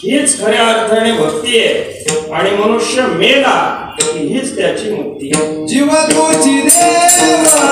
हीच खऱ्या अर्थाने भक्ती आहे आणि मनुष्य मेला हीच त्याची मुक्ती आहे. जीव तुझी देवा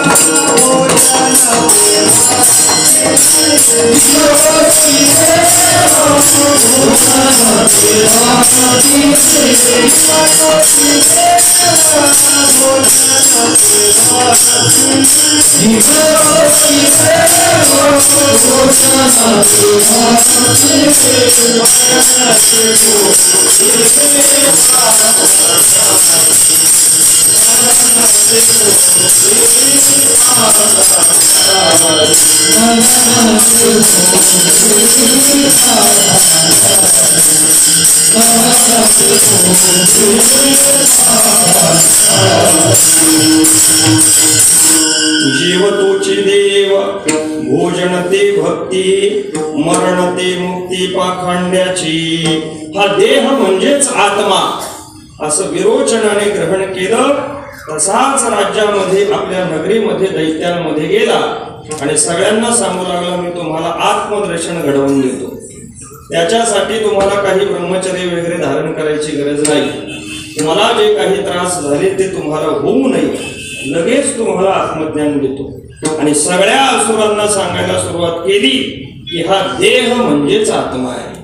जीव तोची देव भोजन ते भक्ती मरण ते मुक्ती पाखंड्याची. हा देह म्हणजेच आत्मा असं विरोचनाने ग्रहण केलं. तसाच राज्यामध्ये आपल्या नगरीमध्ये दैत्यांमध्ये गेला आणि सगळ्यांना सांगू लागला, मी तुम्हाला आत्मदर्शन घडवून देतो. त्याच्यासाठी तुम्हाला काही ब्रह्मचर्य वगैरे धारण करायची गरज नाही. मला जे काही त्रास झाले ते तुम्हाला होऊ नये, लगेच तुम्हाला आत्मज्ञान देतो. आणि सगळ्या असुरांना सांगायला सुरुवात केली की हा देह म्हणजेच आत्मा आहे.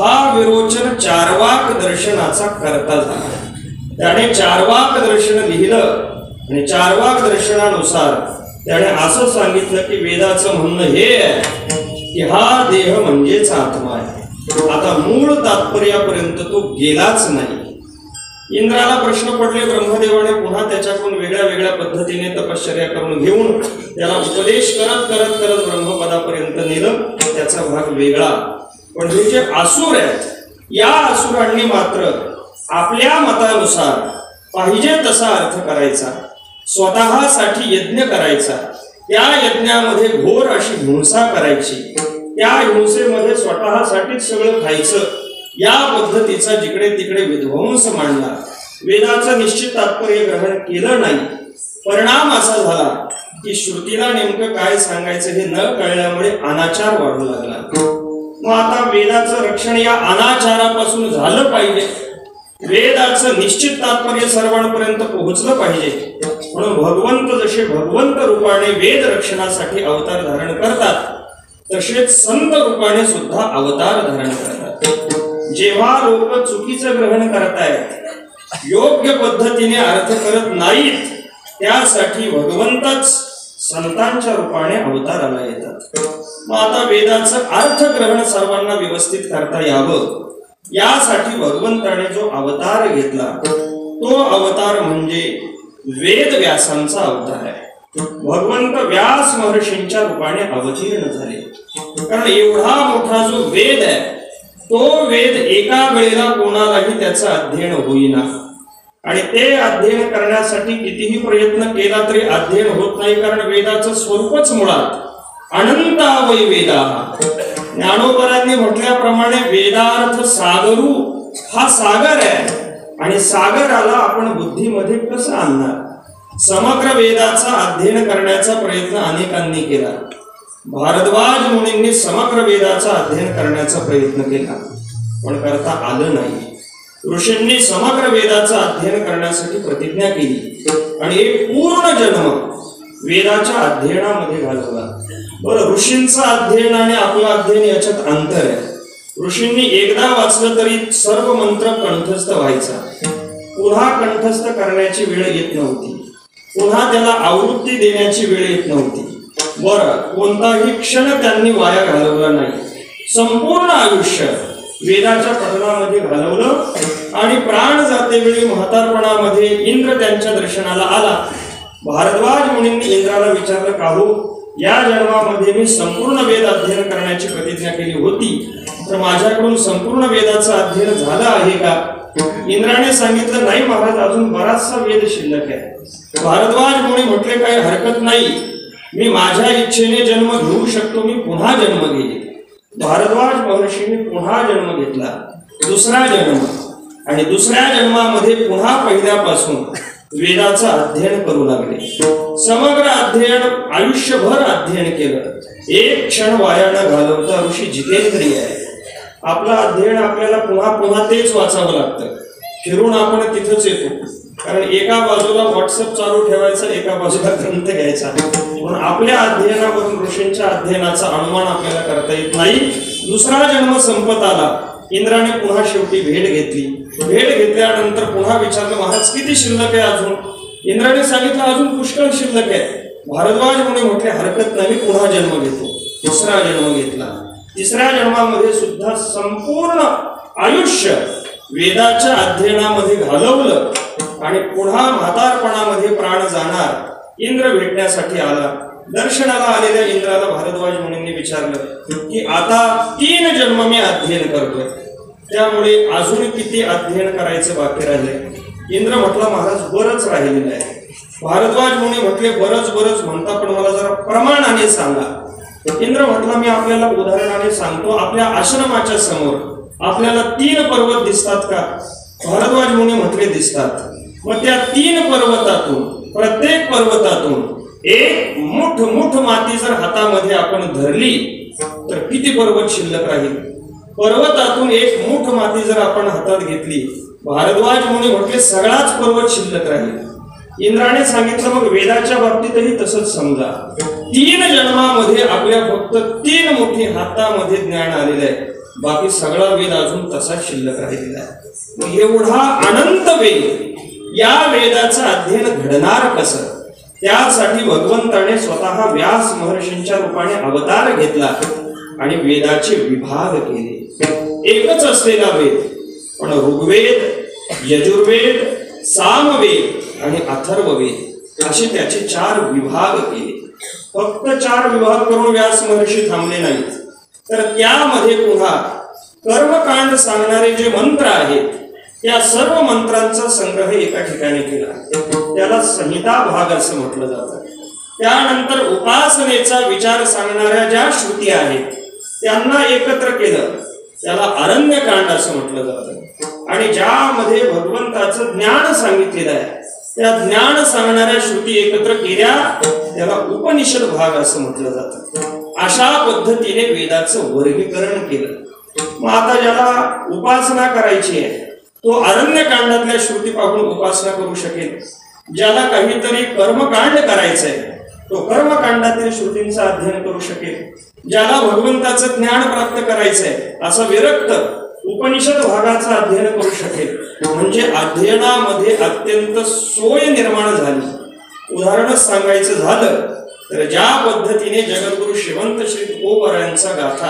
हा विरोचन चार्वाक दर्शनाचा करता झाला. त्याने चार्वाक दर्शन लिहिलं आणि चार्वाक दर्शनानुसार त्याने असं सांगितलं की वेदाचं म्हणणं हे आहे की हा देह म्हणजेच आत्मा आहे. आता मूळ तात्पर्यापर्यंत तो गेलाच नाही. इंद्राला प्रश्न पडले. ब्रह्मदेवाने पुन्हा त्याच्याकडून वेगळ्या वेगळ्या पद्धतीने तपश्चर्या करून घेऊन त्याला उपदेश करत करत करत ब्रह्मपदापर्यंत नेलं. त्याचा भाग वेगळा. पण हे जे असुर आहेत, या असुरांनी मात्र आपल्या मतानुसार पाहिजे तसा अर्थ करायचा, स्वतःसाठी यज्ञ करायचा, त्या यज्ञामध्ये घोर अशी हिंसा करायची, त्या हिंसेमध्ये स्वतःसाठीच सगळं खायचं, या पद्धतीचा जिकडे तिकडे विध्वंस मांडला. वेदाचं निश्चित तात्पर्य ग्रहण केलं नाही. परिणाम असा झाला की श्रुतीला नेमकं काय सांगायचं हे न कळल्यामुळे अनाचार वाढू लागला. मग आता वेदाचं रक्षण या अनाचारापासून झालं पाहिजे. वेदाचं निश्चित तात्पर्य सर्वांपर्यंत पोहोचलं पाहिजे. म्हणून भगवंत जसे भगवंत रूपाने वेद रक्षणासाठी अवतार धारण करतात, तसेच संत रूपाने सुद्धा अवतार धारण करतात. जेव्हा लोक चुकीचं ग्रहण करतायत, योग्य पद्धतीने अर्थ करत नाहीत, त्यासाठी भगवंतच संतांच्या रूपाने अवताराला येतात. मग आता वेदाचं अर्थग्रहण सर्वांना व्यवस्थित करता यावं, यासाठी भगवंताने जो अवतार घेतला तो अवतार म्हणजे वेद व्यासांचा अवतार आहे. भगवंत व्यास महर्षींच्या रूपाने अवतीर्ण झाले. कारण एवढा मोठा जो वेद आहे, तो वेद एका वेळेला कोणालाही त्याचं अध्ययन होईना. आणि ते अध्ययन करण्यासाठी कितीही प्रयत्न केला तरी अध्ययन होत नाही. कारण वेदाचं स्वरूपच मुळात अनंतावै वेदा. ज्ञानोबरांनी म्हटल्याप्रमाणे वेदार्थ सागरू हा सागर आहे आणि सागराला आपण बुद्धीमध्ये कसं आणणार. समग्र वेदाचा अध्ययन करण्याचा प्रयत्न अनेकांनी केला. भारद्वाज मुनींनी समग्र वेदाचा अध्ययन करण्याचा प्रयत्न केला, पण करता आलं नाही. ऋषींनी समग्र वेदाचा अध्ययन करण्यासाठी प्रतिज्ञा केली आणि एक पूर्ण जन्म वेदाच्या अध्ययनामध्ये घालवला. बरं, ऋषींचं अध्ययन आणि आपलं अध्ययन याच्यात अंतर आहे. ऋषींनी एकदा वाचलं तरी सर्व मंत्र कंठस्थ व्हायचा. पुन्हा कंठस्थ करण्याची वेळ येत नव्हती, पुन्हा त्याला आवृत्ती देण्याची वेळ येत नव्हती. बरं, कोणताही क्षण त्यांनी वाया घालवला नाही. संपूर्ण आयुष्य वेदाच्या पठणामध्ये घालवलं आणि प्राण जातेवेळी म्हातारपणामध्ये इंद्र त्यांच्या दर्शनाला आला. भारद्वाज मुनींनी इंद्राला विचारलं, काहू, या जन्मामध्ये मी संपूर्ण वेद अध्ययन करण्याची प्रतिज्ञा केली होती, तर माझ्याकडून संपूर्ण वेदाचं अध्ययन झालं आहे का. इंद्राने सांगितलं नाही महाराज, अजून बराचसा वेद शिल्लक आहे. भारद्वाज मुनी म्हटले काही हरकत नाही, मी माझ्या इच्छेने जन्म घेऊ शकतो, मी पुन्हा जन्म घेईन. भारद्वाज महर्षीने पुन्हा जन्म घेतला, दुसरा जन्म, आणि दुसऱ्या जन्मामध्ये पुन्हा पहिल्यापासून वेदाचं अध्ययन करू लागले. समग्र अध्ययन, आयुष्यभर अध्ययन केलं. एक क्षण वाया न घालवता ऋषी जितेंद्रिय आहे. आपलं अध्ययन आपल्याला पुन्हा पुन्हा तेच वाचावं लागतं. फिरून आपण तिथंच येतो, कारण एका बाजूला व्हॉट्सअप चालू ठेवायचा, एका बाजूला ग्रंथ घ्यायचा. म्हणून आपल्या अध्ययनावरून ऋषींच्या अध्ययनाचा अनुमान आपल्याला करता येत नाही. दुसरा जन्म संपत आला. इंद्राने पुन्हा शेवटी भेट घेतली. भेट घेतल्यानंतर पुन्हा विचारलं, महाराज किती शिल्लक आहे अजून? इंद्राने सांगितलं अजून पुष्कळ शिल्लक आहे. भारद्वाज मुनी म्हटले हरकत नाही, पुन्हा जन्म घेतो. दुसरा जन्म घेतला. तिसऱ्या जन्मामध्ये सुद्धा संपूर्ण आयुष्य वेदाच्या अध्ययनामध्ये घालवलं आणि पुन्हा म्हातारपणामध्ये प्राण जाणार इंद्र भेटण्यासाठी आला. दर्शनाला आलेल्या इंद्राला भारद्वाज मुनींनी विचारलं की आता 3 जन्म मी अध्ययन करतोय, त्यामुळे अजून किती अध्ययन करायचं बाकी राहिले? इंद्र म्हटला महाराज बरंच राहिलेलं आहे. भारद्वाज मुनी म्हटले बरंच म्हणता, पण मला जरा प्रमाणाने सांगा. इंद्र म्हटला मी आपल्याला उदाहरणाने सांगतो. आपल्या आश्रमाच्या समोर आपल्याला 3 पर्वत दिसतात का? भारद्वाज मुनी म्हटले दिसतात. मग त्या 3 पर्वतातून, प्रत्येक पर्वतातून एक मुठ माती जर हातामध्ये आपण धरली तर किती पर्वत शिल्लक राहील? पर्वतातून एक मुठ माती जर आपण हातात घेतली, भारद्वाज मुनी म्हटले सगळाच पर्वत शिल्लक राहील. इंद्राने सांगितलं मग वेदाच्या बाबतीतही तसंच समजा. 3 जन्मामध्ये आपल्या फक्त 3 मुठी हातामध्ये ज्ञान आलेलं आहे, बाकी सगळा वेद अजून तसाच शिल्लक राहिलेला आहे. एवढा अनंत वेद, या वेदाचं अध्ययन घडणार कसं? त्यासाठी भगवंताने स्वतः व्यास महर्षींच्या रूपाने अवतार घेतला आणि वेदाचे विभाग केले. एकच असलेला वेद, पण ऋग्वेद, यजुर्वेद, सामवेद आणि अथर्ववेद असे त्याचे 4 विभाग केले. फक्त 4 विभाग करून व्यास महर्षी थांबले नाहीत, तर त्यामध्ये पुन्हा कर्मकांड सांगणारे जे मंत्र आहेत त्या सर्व मंत्रांचा संग्रह एका ठिकाणी केला. त्याला संहिता भाग असं म्हटलं जातं. त्यानंतर उपासनेचा विचार सांगणाऱ्या ज्या श्रुती आहेत त्यांना एकत्र केलं, त्याला अरण्यकांड असं म्हटलं जातं. आणि ज्यामध्ये भगवंताचं ज्ञान सांगितलेलं आहे त्या ज्ञान सांगणाऱ्या श्रुती एकत्र केल्या, त्याला उपनिषद भाग असं म्हटलं जातं. अशा पद्धतीने वेदाचं वर्गीकरण केलं. मग आता ज्याला उपासना करायची आहे तो अरण्यकांडातल्या श्रुती पाहून उपासना करू शकेल. ज्याला काहीतरी कर्मकांड करायचंय तो कर्मकांडातील श्रुतींचा अध्ययन करू शकेल. ज्याला भगवंताचं ज्ञान प्राप्त करायचंय असा विरक्त उपनिषद भागाचं अध्ययन करू शकेल. म्हणजे अध्ययनामध्ये अत्यंत सोय निर्माण झाली. उदाहरण सांगायचं झालं तर ज्या पद्धतीने जगद्गुरु श्रीमंत श्री तुकोबरायांचा गाथा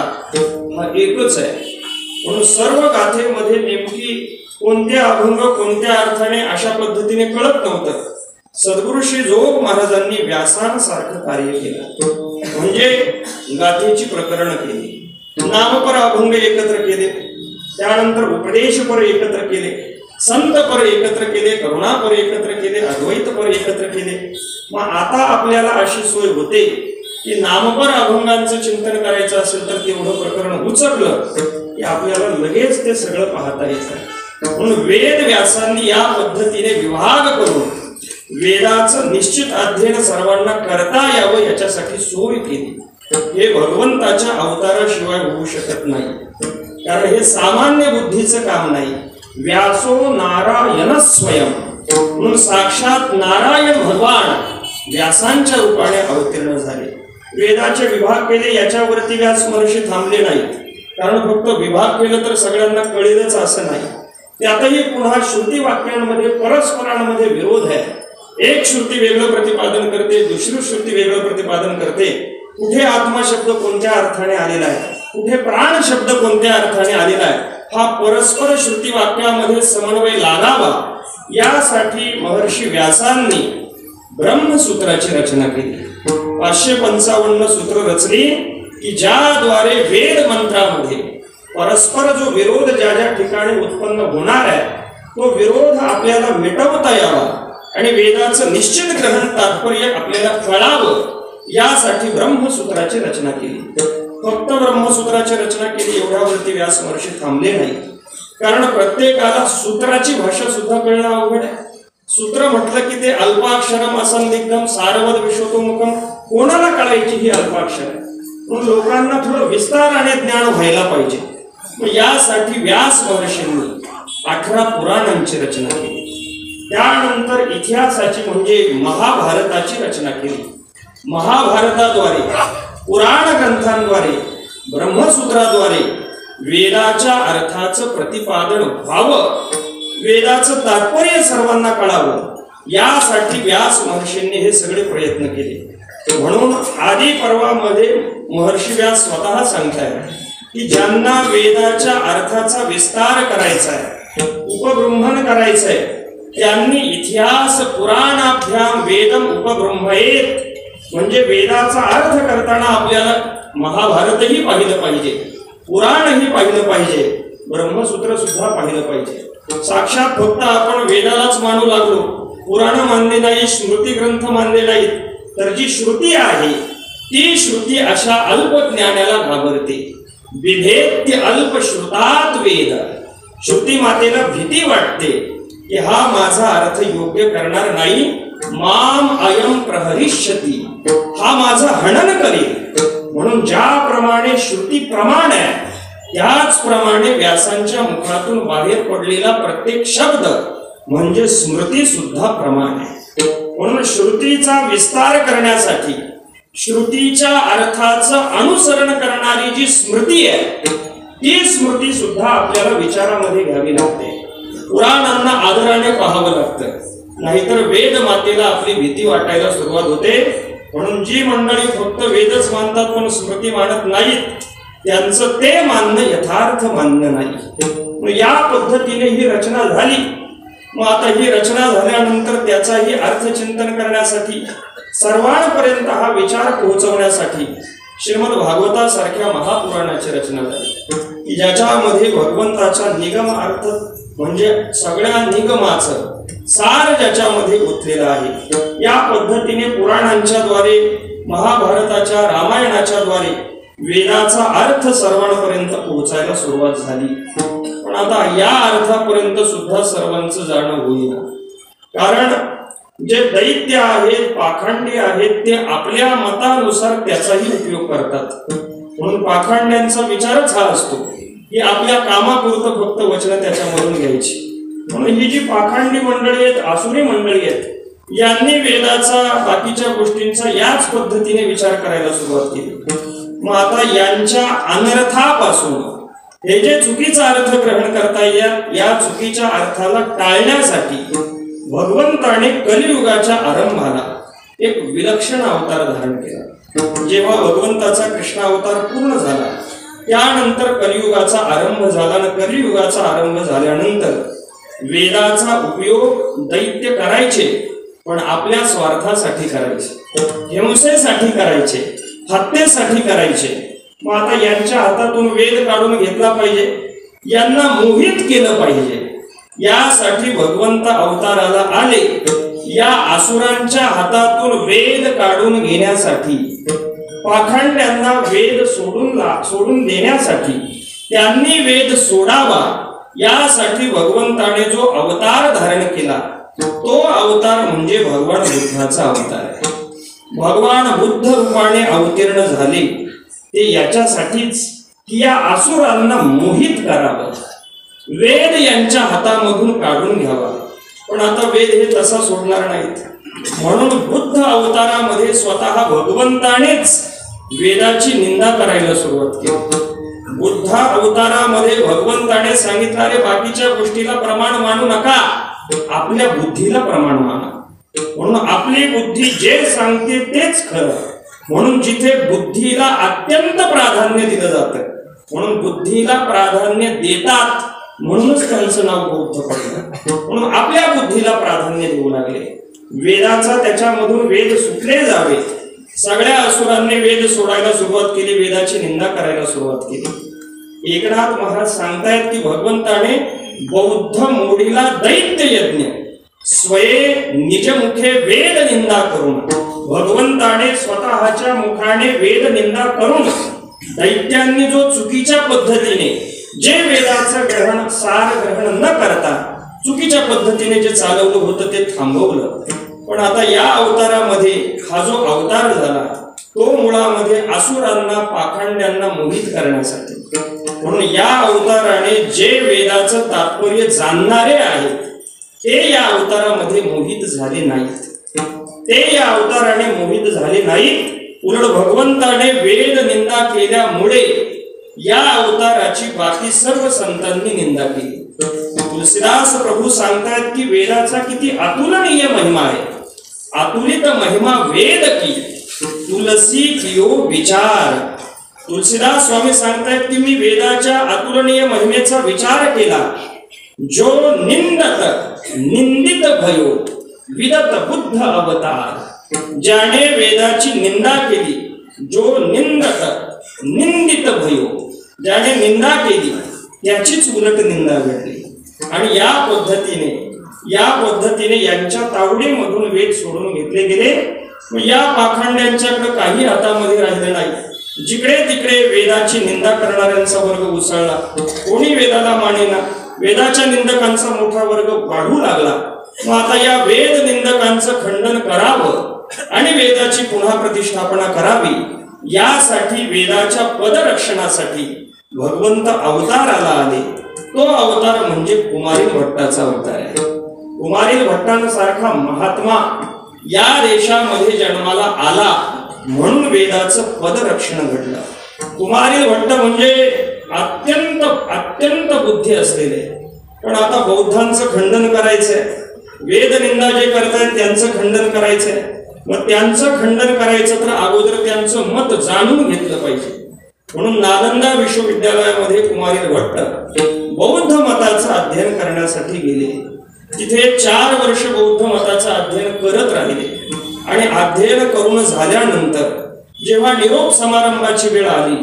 हा एकच आहे, म्हणून सर्व गाथेमध्ये नेमकी कोणते अभंग कोणत्या अर्थाने अशा पद्धतीने कळत नव्हतं. सद्गुरु श्री जोग महाराजांनी व्यासांसारखं कार्य केलं. म्हणजे गाथेची प्रकरण केली, नामपर अभंग एकत्र केले, त्यानंतर उपदेशपर एकत्र केले, संतपर एकत्र केले, करुणापर एकत्र केले, अद्वैतपर एकत्र केले. मग आता आपल्याला अशी सोय होते की नामपर अभंगांचं चिंतन करायचं असेल तर तेवढं प्रकरण उचकलं की आपल्याला लगेच ते सगळं पाहता येतं. म्हणून वेद व्यासांनी या पद्धतीने विभाग करून वेदाचं निश्चित अध्ययन सर्वांना करता यावं याच्यासाठी सोय केली. हे भगवंताच्या अवताराशिवाय होऊ शकत नाही, कारण हे सामान्य बुद्धीचं काम नाही. व्यासो नारायण स्वयं, म्हणून साक्षात नारायण भगवान व्यासांच्या रूपाने अवतीर्ण झाले. वेदाचे विभाग केले, याच्यावरती व्यास महर्षी थांबले नाहीत, कारण फक्त विभाग केलं तर सगळ्यांना कळेलच असं नाही. त्यातही पुन्हा श्रुती वाक्यांमध्ये परस्परांमध्ये विरोध आहे. एक श्रुती वेगळं प्रतिपादन करते, दुसरी श्रुती वेगळं प्रतिपादन करते. कुठे आत्मा शब्द कोणत्या अर्थाने आलेला आहे, कुठे प्राण शब्द कोणत्या अर्थाने आलेला आहे, हा परस्पर श्रुती वाक्यामध्ये समन्वय लागावा यासाठी महर्षी व्यासांनी ब्रह्मसूत्राची रचना केली. 555 सूत्र रचली की ज्याद्वारे वेद मंत्रामध्ये परस्पर जो विरोध ज्या ज्या ठिकाणी उत्पन्न होणार आहे तो विरोध आपल्याला मिटवता यावा आणि वेदाचं निश्चित ग्रहण तात्पर्य आपल्याला कळावं यासाठी ब्रह्मसूत्राची रचना केली. फक्त ब्रह्मसूत्राची रचना केली एवढ्यावरती व्यास महर्षी थांबले नाही. कारण प्रत्येकाला सूत्राची भाषा सुद्धा कळणं अवघड आहे. सूत्र म्हटलं की ते अल्पाक्षरम असंदिग्धम सारवत विश्वतोमुखम, कोणाला कळायची ही अल्पाक्षर आहे. म्हणून लोकांना थोडं विस्ताराने ज्ञान व्हायला पाहिजे. मग यासाठी व्यास महर्षींनी 18 पुराणांची रचना केली. त्यानंतर इतिहासाची म्हणजे महाभारताची रचना केली. महाभारताद्वारे, पुराण ग्रंथांद्वारे, ब्रह्मसूत्राद्वारे वेदाच्या अर्थाचं प्रतिपादन व्हावं, वेदाचं तात्पर्य सर्वांना कळावं यासाठी व्यास महर्षींनी हे सगळे प्रयत्न केले. म्हणून आदी पर्वामध्ये महर्षी व्यास स्वतः सांगतायत की ज्यांना वेदाच्या अर्थाचा विस्तार करायचा आहे, उपबृंहण करायचंय, त्यांनी इतिहास पुराणाभ्याम वेदम उपबृंहयेत, म्हणजे वेदाचा अर्थ करताना आपल्याला महाभारतही पाहिलं पाहिजे, पुराणही पाहिलं पाहिजे, ब्रह्मसूत्र सुद्धा पाहिलं पाहिजे. साक्षात फक्त आपण वेदालाच मानू लागलो, पुराण मानले नाही, स्मृती ग्रंथ मानले नाहीत, तर जी श्रुती आहे ती श्रुती अशा अल्पज्ञानाला घाबरते. विभेद्य अल्पश्रुतात वेद, श्रुती मातेला भीती वाटते की हा माझा अर्थ योग्य करणार नाही, माम अयम प्रहरिष्यती, हा माझा हनन करेल. म्हणून ज्याप्रमाणे श्रुती प्रमाण आहे त्याचप्रमाणे व्यासांच्या मुखातून बाहेर पडलेला प्रत्येक शब्द म्हणजे स्मृती सुद्धा प्रमाण आहे. म्हणून श्रुतीचा विस्तार करण्यासाठी श्रुतीच्या अर्थाचं अनुसरण करणारी जी स्मृती आहे ती स्मृती सुद्धा आपल्याला विचारामध्ये घ्यावी लागते. पुराणांना आदराने पाहावं लागतं, नाहीतर वेद मातेला आपली भीती वाटायला सुरुवात होते. म्हणून जी मंडळी फक्त वेदच मानतात पण स्मृती मानत नाहीत, त्यांचं ते मानणं यथार्थ मानणं नाही. या पद्धतीने ही रचना झाली. मग आता ही रचना झाल्यानंतर त्याचाही अर्थचिंतन करण्यासाठी, सर्वांपर्यंत हा विचार पोहोचवण्यासाठी श्रीमद भागवतासारख्या महापुराणाची रचना झाली की ज्याच्यामध्ये भगवंताचा निगम अर्थ म्हणजे सगळ्या निगमाचं सार ज्याच्यामध्ये गुंतलेलं आहे. या पद्धतीने पुराणांच्या द्वारे, महाभारताच्या, रामायणाच्या द्वारे वेदाचा अर्थ सर्वांपर्यंत पोहोचायला सुरुवात झाली. पण आता या अर्थापर्यंत सुद्धा सर्वांचं जाणं होईना. कारण जे दैत्य आहेत, पाखंडी आहेत, ते आपल्या मतानुसार त्याचाही उपयोग करतात. म्हणून पाखंड्यांचा विचारच हा असतो की आपल्या कामापुरतं फक्त वचनं त्याच्यामधून घ्यायची. म्हणून ही जी पाखंडी मंडळी आहेत, आसुरी मंडळी आहेत, यांनी वेदाचा, बाकीच्या गोष्टींचा याच पद्धतीने विचार करायला सुरुवात केली. मग आता यांच्या अनर्थापासून हे जे चुकीचा अर्थ ग्रहण करता येईल या चुकीच्या अर्थाला टाळण्यासाठी भगवंताने कलियुगाच्या आरंभाला एक विलक्षण अवतार धारण केला. जेव्हा भगवंताचा कृष्ण अवतार पूर्ण झाला त्यानंतर कलियुगाचा आरंभ झाला. कलियुगाचा आरंभ झाल्यानंतर वेदाचा उपयोग दैत्य करायचे, पण आपल्या स्वार्थासाठी करायचे, हिंसेसाठी करायचे, हत्येसाठी करायचे. मग आता यांच्या हातातून वेद काढून घेतला पाहिजे, यांना मोहित केलं पाहिजे. यासाठी भगवंत अवताराला आले. या असुरांच्या हातातून वेद काढून घेण्यासाठी, पाखंड्यांना वेद सोडून देण्यासाठी, त्यांनी वेद सोडावा यासाठी भगवंताने जो अवतार धारण केला तो अवतार म्हणजे भगवान बुद्धाचा अवतार आहे. भगवान बुद्ध रूपाने अवतीर्ण झाले ते याच्यासाठीच की या असुरांना मोहित करावं, वेद यांच्या हातामधून काढून घ्यावा. पण आता वेद हे तसा सोडणार नाहीत. म्हणून बुद्ध अवतारामध्ये स्वतः भगवंतानेच वेदाची निंदा करायला सुरुवात केली. बुद्ध अवतारामध्ये भगवंताने सांगितलं, अरे बाकीच्या गोष्टीला प्रमाण मानू नका, आपल्या बुद्धीला प्रमाण माना. म्हणून आपली बुद्धी जे सांगते तेच खरं. म्हणून जिथे बुद्धीला अत्यंत प्राधान्य दिलं जातं, म्हणून बुद्धीला प्राधान्य देतात, म्हणूनच त्यांचं नाव बौद्ध पडलं. म्हणून आपल्या बुद्धीला प्राधान्य देऊ लागले. वेदाचा त्याच्यामधून वेद सुटले जावे. सगळ्या असुरांनी वेद सोडायला सुरुवात केली, वेदाची निंदा करायला सुरुवात केली. एकनाथ महाराज सांगतायत की भगवंताने बौद्ध मोडीला दैत्य यज्ञ स्वये निजमुखे वेद निंदा करून भगवंताने स्वतःच्या मुखाने वेद निंदा करून दैत्यांनी जो चुकीच्या पद्धतीने जे वेदाचं ग्रहण सार ग्रहण न करता चुकीच्या पद्धतीने जे चालवलं होतं ते थांबवलं. पण आता या अवतारामध्ये हा जो अवतार झाला तो मुळामध्ये असुरांना पाखंड्यांना मोहित करण्यासाठी. म्हणून या अवताराने जे वेदाचं तात्पर्य जाणणारे आहेत ते या अवतारामध्ये मोहित झाले नाहीत. ते या अवताराने मोहित झाले नाहीत. उलट भगवंताने वेद निंदा केल्यामुळे या अवताराची बाकी सर्व संतांनी निंदा केली. तुलसीदास प्रभू सांगतायत की वेदाचा किती अतुलनीय महिमा आहे. अतुलित महिमा वेद की तुलसी कियो विचार. तुलसीदास स्वामी सांगतायत की मी वेदाच्या अतुलनीय महिमेचा विचार केला. जो निंदत निंदित भयो विदत बुद्ध अवतार. ज्याने वेदाची निंदा केली, जो निंदत निंदित भयो, ज्याने निंदा केली त्याचीच उलट निंदा घडली. आणि या पद्धतीने यांच्या तावडीमधून वेद सोडून घेतले गेले. या पाखंड्यांच्याकडे काही हातामध्ये राहिले नाही. जिकडे तिकडे वेदाची निंदा करणाऱ्यांचा वर्ग उसळला. कोणी वेदाला मानेना. वेदाच्या निंदकांचा मोठा वर्ग वाढू लागला. मग आता या वेद निंदकांचं खंडन करावं आणि वेदाची पुन्हा प्रतिष्ठापना करावी यासाठी वेदाच्या पदरक्षणासाठी भगवंत अवताराला आले. तो अवतार म्हणजे कुमारील भट्टाचा अवतार आहे. कुमारील भट्टांसारखा महात्मा या देशामध्ये जन्माला आला म्हणून वेदाचं पदरक्षण घडलं. कुमारील भट्ट म्हणजे अत्यंत अत्यंत बुद्धी असलेले. पण आता बौद्धांचं खंडन करायचंय. वेद निंदा जे करतायत त्यांचं खंडन करायचंय. मग त्यांचं खंडन करायचं तर अगोदर त्यांचं मत जाणून घेतलं पाहिजे. म्हणून नालंदा विश्वविद्यालयामध्ये कुमारील भट्ट बौद्ध मताचं अध्ययन करण्यासाठी गेले. तिथे 4 वर्ष बौद्ध मताचं अध्ययन करत राहिले. आणि अध्ययन करून झाल्यानंतर जेव्हा निरोप समारंभाची वेळ आली,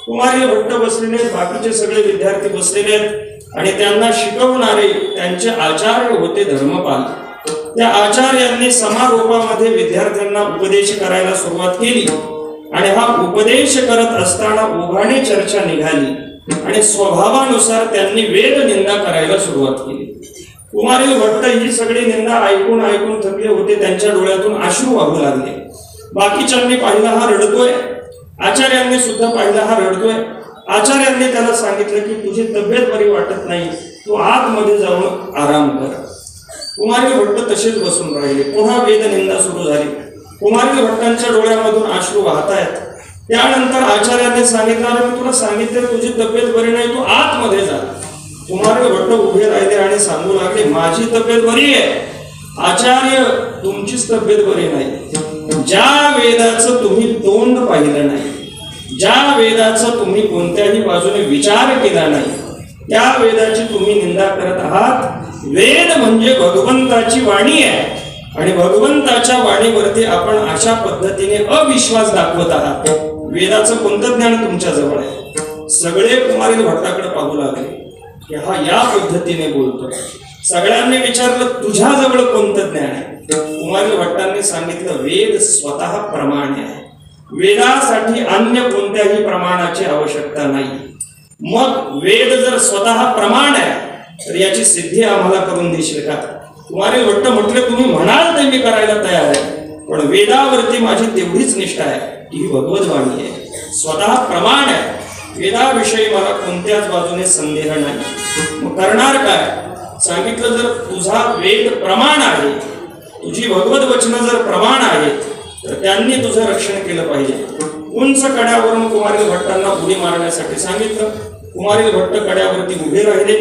कुमारील भट्ट बसलेले, बाकीचे सगळे विद्यार्थी बसलेले आहेत आणि त्यांना शिकवणारे त्यांचे आचार्य होते धर्मपाल. त्या आचार्यांनी समारोपामध्ये विद्यार्थ्यांना उपदेश करायला सुरुवात केली. आणि हा उपदेश करत असताना ओघाने चर्चा निघाली आणि स्वभावानुसार त्यांनी वेद निंदा करायला सुरुवात केली. कुमारील भट्ट ही सगळी निंदा ऐकून ऐकून थकले होते. त्यांच्या डोळ्यातून अश्रू वाहू लागले. बाकीच्यांनी पाहिला हा रडतोय. आचार्यांनी सुद्धा पाहिला हा रडतोय. आचार्यांनी त्याला सांगितलं की तुझी तब्येत बरी वाटत नाही, तू आतमध्ये जाऊन आराम कर. कुमारील भट्ट तसेच बसून राहिले. पुन्हा वेद निंदा सुरू झाली. कुमारील भट्टांच्या डोळ्यामधून अश्रू वाहतायत. त्यानंतर आचार्यांनी सांगितलं, मी तुला सांगितलं तुझी तब्येत बरी नाही, तू आतमध्ये जा. कुमारील भट्ट उभे राहिले आणि सांगू लागले, माझी तब्येत बरी आहे आचार्य, तुमचीच तब्येत बरी नाही. ज्या वेदाचं तुम्ही तोंड पाहिलं नाही, ज्या वेदाचा तुम्ही कोणत्याही बाजूने विचार केला नाही, त्या वेदाची तुम्ही निंदा करत आहात. वेद म्हणजे भगवंताची वाणी आहे आणि भगवंताच्या वाणीवरती आपण अशा पद्धतीने अविश्वास दाखवत आहात. वेदाचं कोणतं ज्ञान तुमच्या जवळ आहे? सगळे कुमारील भट्टाकडे पाहू लागले की हा या पद्धतीने बोलतो. सगळ्यांनी विचारलं, तुझ्या जवळ कोणतं ज्ञान आहे? कुमारील भट्टांनी सांगितलं, वेद स्वतः प्रमाण आहे. वेदासाठी अन्य कोणत्याही प्रमाणाची आवश्यकता नाही. मग वेद जर स्वतः प्रमाण आहे तर याची सिद्धी आम्हाला करून देशील का? कुमारील भट्ट म्हटले, तुम्ही म्हणाल ते मी करायला तयार आहे, पण वेदावरती माझी तेवढीच निष्ठा आहे की ही भगवद्वाणी आहे, स्वतः प्रमाण आहे. वेदाविषयी मला कोणत्याच बाजूने संदेह नाही. मग करणार काय? सांगितलं, जर तुझा वेद प्रमाण आहे, तुझी भगवत वचनं जर प्रमाण आहेत तर त्यांनी तुझं रक्षण केलं पाहिजे. उंच कड्यावरून कुमारील भट्टांना उडी मारण्यासाठी सांगितलं. कुमारील भट्ट कड्यावरती उभे राहिले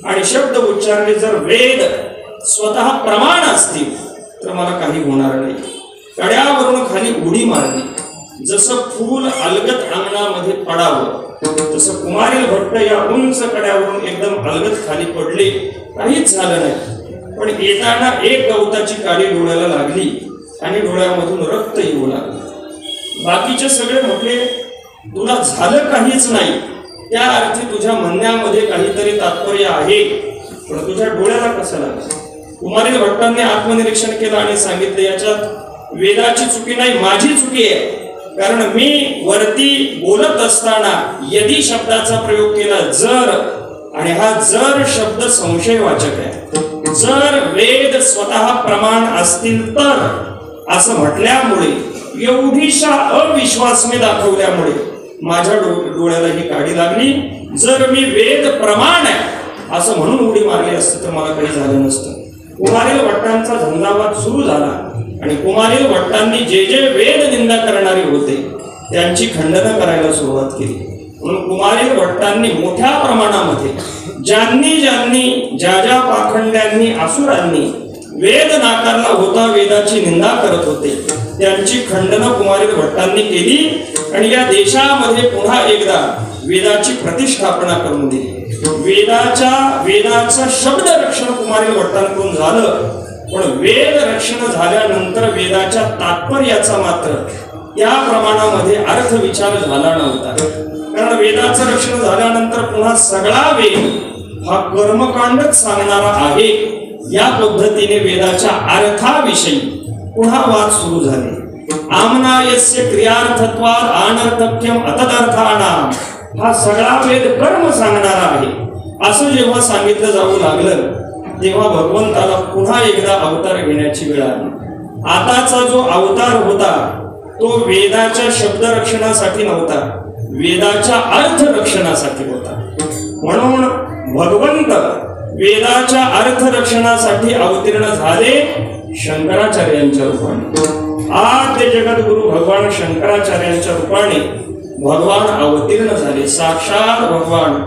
आणि शब्द उच्चारले, जर वेद स्वतः प्रमाण असतील तर मला काही होणार नाही. कड्यावरून खाली उडी मारली. जसं फूल अलगत अंगणामध्ये पडावं तसं कुमारील भट्ट या उंच कड्यावरून एकदम अलगत खाली पडले. काहीच झालं नाही. पण येताना एक गवताची काडी डोळ्याला लागली आणि डोळ्यामधून रक्त येऊ लागलं. बाकीचे सगळे म्हटले, तुला झालं काहीच नाही, त्या अर्थी तुझ्या म्हणण्यामध्ये काहीतरी तात्पर्य आहे. पण तुझ्या डोळ्याला कसं लागलं? कुमारील भट्टांनी आत्मनिरीक्षण केलं आणि सांगितलं, याच्यात वेदाची चुकी नाही, माझी चुकी आहे. कारण मी वरती बोलत असताना यदी शब्दाचा प्रयोग केला, जर, आणि हा जर शब्द संशयवाचक आहे. जर वेद स्वतः प्रमाण असतील तर असं म्हटल्यामुळे, एवढीशा अविश्वास मी दाखवल्यामुळे माझ्या डोळ्याला ही काडी लागली. जर मी वेद प्रमाण आहे असं म्हणून उडी मारली असते तर मला काही झालं नसतं. कुमारील भट्टांचा झंझावात सुरू झाला आणि कुमारील भट्टांनी जे जे वेद निंदा करणारे होते त्यांची खंडनं करायला सुरुवात केली. म्हणून कुमारील भट्टांनी मोठ्या प्रमाणामध्ये ज्यांनी ज्या पाखंड्यांनी असुरांनी वेद नाकारला होता, वेदाची निंदा करत होते, त्यांची खंडनं कुमारील भट्टांनी केली आणि या देशामध्ये पुन्हा एकदा वेदाची प्रतिष्ठापना करून दिली. वेदाचं शब्द रक्षण कुमारील भट्टांकडून झालं, पण वेद रक्षण झाल्यानंतर वेदाच्या तात्पर्याचा मात्र त्या प्रमाणामध्ये अर्थ विचार झाला नव्हता. कारण वेदाचं रक्षण झाल्यानंतर पुन्हा सगळा वेद हा कर्मकांडच सांगणारा आहे, या पद्धतीने वेदाच्या अर्थाविषयी पुन्हा वाद सुरू झाले. आमनायस्य क्रियार्थत्वात् अनर्थक्यम अतदर्थानाम, हा सगळा वेद कर्म सांगणारा आहे असं जेव्हा सांगितलं जाऊ लागलं तेव्हा भगवंताला पुन्हा एकदा अवतार घेण्याची वेळ आली. आताचा जो अवतार होता तो वेदाच्या शब्द रक्षणासाठी नव्हता, वेदाच्या अर्थ रक्षणासाठी होता. म्हणून भगवंत वेदाच्या अर्थ रक्षणासाठी अवतीर्ण झाले शंकराचार्यांच्या रूपाने. आद्य जगद्गुरु भगवान शंकराचार्यांच्या रूपाने भगवान अवतीर्ण झाले. साक्षात भगवान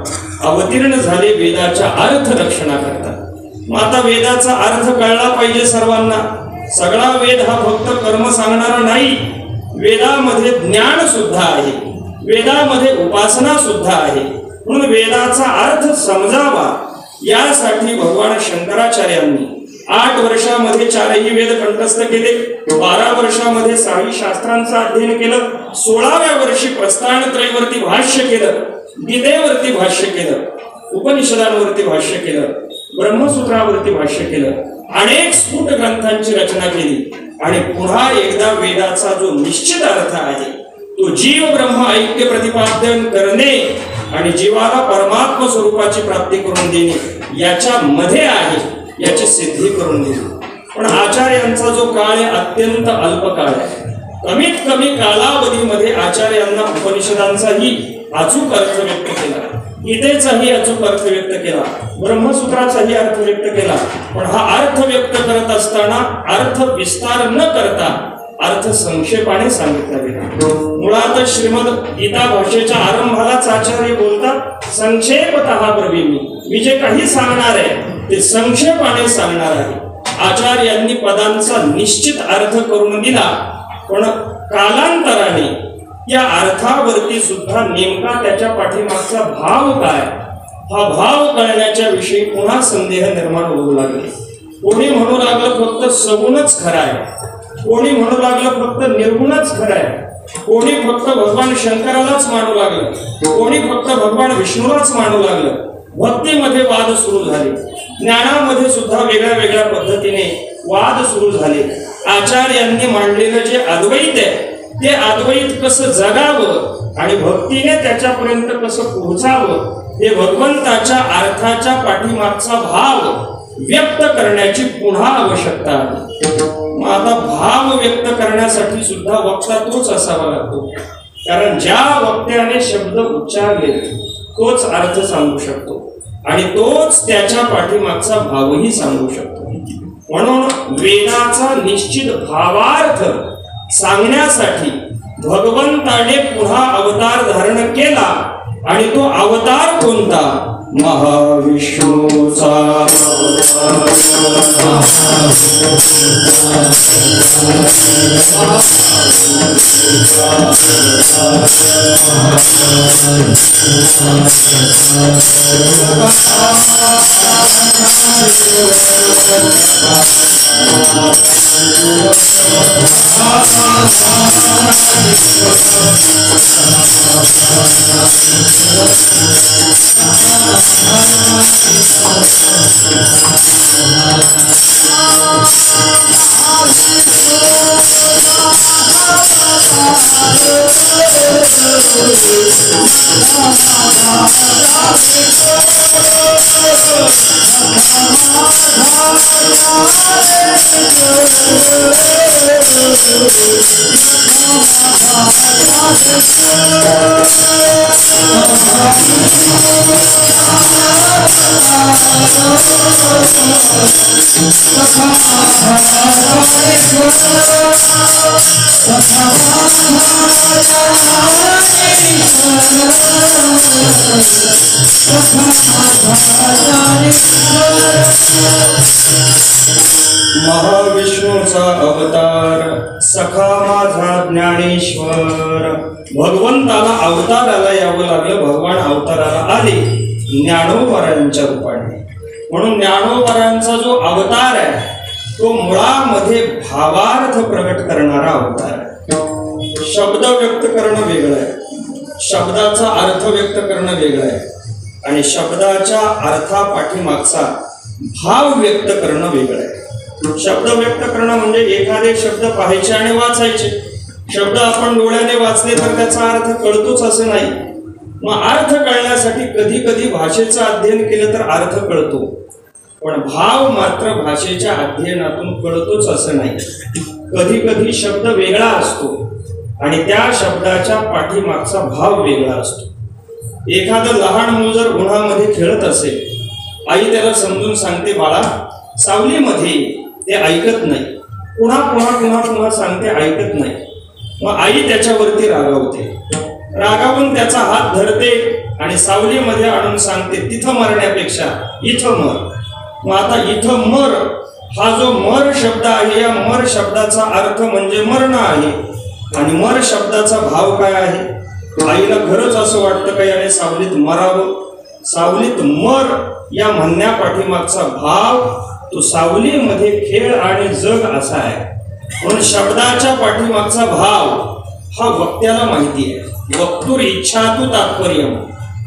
अवतीर्ण झाले वेदाच्या अर्थ रक्षणाकरता. मग आता वेदाचा अर्थ कळला पाहिजे सर्वांना. सगळा वेद हा फक्त कर्म सांगणारा नाही, वेदामध्ये ज्ञान सुद्धा आहे, वेदामध्ये उपासना सुद्धा आहे. म्हणून वेदाचा अर्थ समजावा यासाठी भगवान शंकराचार्यांनी 8 वर्षामध्ये 4ही वेद कंठस्थ केले, 12 वर्षामध्ये 6 शास्त्रांचं अध्ययन केलं, 16व्या वर्षी प्रस्थानत्रयीवरती भाष्य केलं, गीतेवरती भाष्य केलं, उपनिषदांवरती भाष्य केलं, ब्रह्मसूत्रावरती भाष्य केलं, अनेक स्फुट ग्रंथांची रचना केली आणि पुन्हा एकदा वेदाचा जो निश्चित अर्थ आहे तो जीव ब्रह्म ऐक्य प्रतिपादन करणे आणि जीवाला परमात्म स्वरूपाची प्राप्ती करून देणे याच्यामध्ये आहे, याची सिद्धी करून दिली. पण आचार्यांचा जो काळ आहे अत्यंत अल्प काळ आहे. कमीत कमी कालावधीमध्ये आचार्यांना उपनिषदांचाही अचूक अर्थ व्यक्त केला, गीतेचाही अचूक अर्थ व्यक्त केला, ब्रह्मसूत्राचाही अर्थ व्यक्त केला. पण हा अर्थ व्यक्त करत असताना अर्थ विस्तार न करता अर्थ संक्षेपाने सांगितला गेला. मुळात श्रीमद गीता भाषेच्या आरंभालाच आचार्य बोलतात, संक्षेपतः ब्रवीमि, मी जे काही सांगणार आहे ते संक्षेपाने सांगणार आहे. आचार्यांनी पदांचा निश्चित अर्थ करून दिला, पण कालांतराने या अर्थावरती सुद्धा नेमका त्याच्या पाठीमागचा भाव काय, हा भाव कळण्याच्या विषयी पुन्हा संदेह निर्माण होऊ लागले. कोणी म्हणू लागलं फक्त सगुणच खरं आहे, कोणी म्हणू लागलं फक्त निर्गुणच खरं आहे, कोणी फक्त भगवान शंकरालाच मानू लागलं, कोणी फक्त भगवान विष्णूलाच मानू लागलं. भक्तीमध्ये वाद सुरू झाले, ज्ञानामध्ये सुद्धा वेगळ्या वेगळ्या पद्धतीने वाद सुरू झाले. आचार्यांनी मांडलेलं जे अद्वैत आहे ते अद्वैत कसं जगावं आणि भक्तीने त्याच्यापर्यंत कसं पोहोचावं हे भगवंताच्या अर्थाच्या पाठीमागचा भाव व्यक्त करण्याची पुन्हा आवश्यकता आहे. मग आता भाव व्यक्त करण्यासाठी सुद्धा वक्ता तोच असावा लागतो, कारण ज्या वक्त्याने शब्द उच्चारले तोच अर्थ सांगू शकतो आणि तोच त्याच्या पाठीमागचा भावही सांगू शकतो. म्हणून वेदाचा निश्चित भावार्थ सांगण्यासाठी भगवंताने पुन्हा अवतार धारण केला आणि तो अवतार कोणता? महाविष्णूचा. महाविष्णूचा अवतार सखा माझा ज्ञानेश्वर. भगवंताला अवताराला यावं लागलं. भगवान अवताराला आले ज्ञानोबरांच्या रूपाने. म्हणून ज्ञानोबरांचा जो अवतार आहे तो मुळामध्ये भावार्थ प्रकट करणारा अवतार आहे. शब्द व्यक्त करणं वेगळं आहे, शब्दाचा अर्थ व्यक्त करणं वेगळं आहे, आणि शब्दाच्या अर्थापाठीमागचा भाव व्यक्त करणं वेगळं आहे. शब्द व्यक्त करणं म्हणजे एखादे शब्द पाहायचे आणि वाचायचे. शब्द आपण डोळ्याने वाचले तर त्याचा अर्थ कळतोच असं नाही. मग अर्थ कळण्यासाठी कधी कधी भाषेचं अध्ययन केलं तर अर्थ कळतो, पण भाव मात्र भाषेच्या अध्ययनातून कळतोच असं नाही. कधी कधी शब्द वेगळा असतो आणि त्या शब्दाच्या पाठीमागचा भाव वेगळा असतो. एखादं लहान मूल जर उन्हामध्ये खेळत असेल, आई त्याला समजून सांगते बाळा सावलीमध्ये, ते ऐकत नाही. पुन्हा पुन्हा पुन्हा पुन्हा सांगते, ऐकत नाही. मग आई त्याच्यावरती रागावते, रागावून त्याचा हात धरते आणि सावलीमध्ये आणून सांगते तिथं मरण्यापेक्षा इथं मर. मग आता इथं मर हा जो मर शब्द आहे, या मर शब्दाचा अर्थ म्हणजे मरण आहे. आणि मर शब्दाचा भाव काय आहे? आईला खरंच असं वाटतं का याने सावलीत मरावं? सावलीत मर या म्हणण्या पाठीमागचा भाव तो सावलीमध्ये खेळ आणि जग असा आहे. म्हणून शब्दाच्या पाठीमागचा भाव हा वक्त्याला माहिती आहे. वक्तुर इच्छा तू तात्पर्य.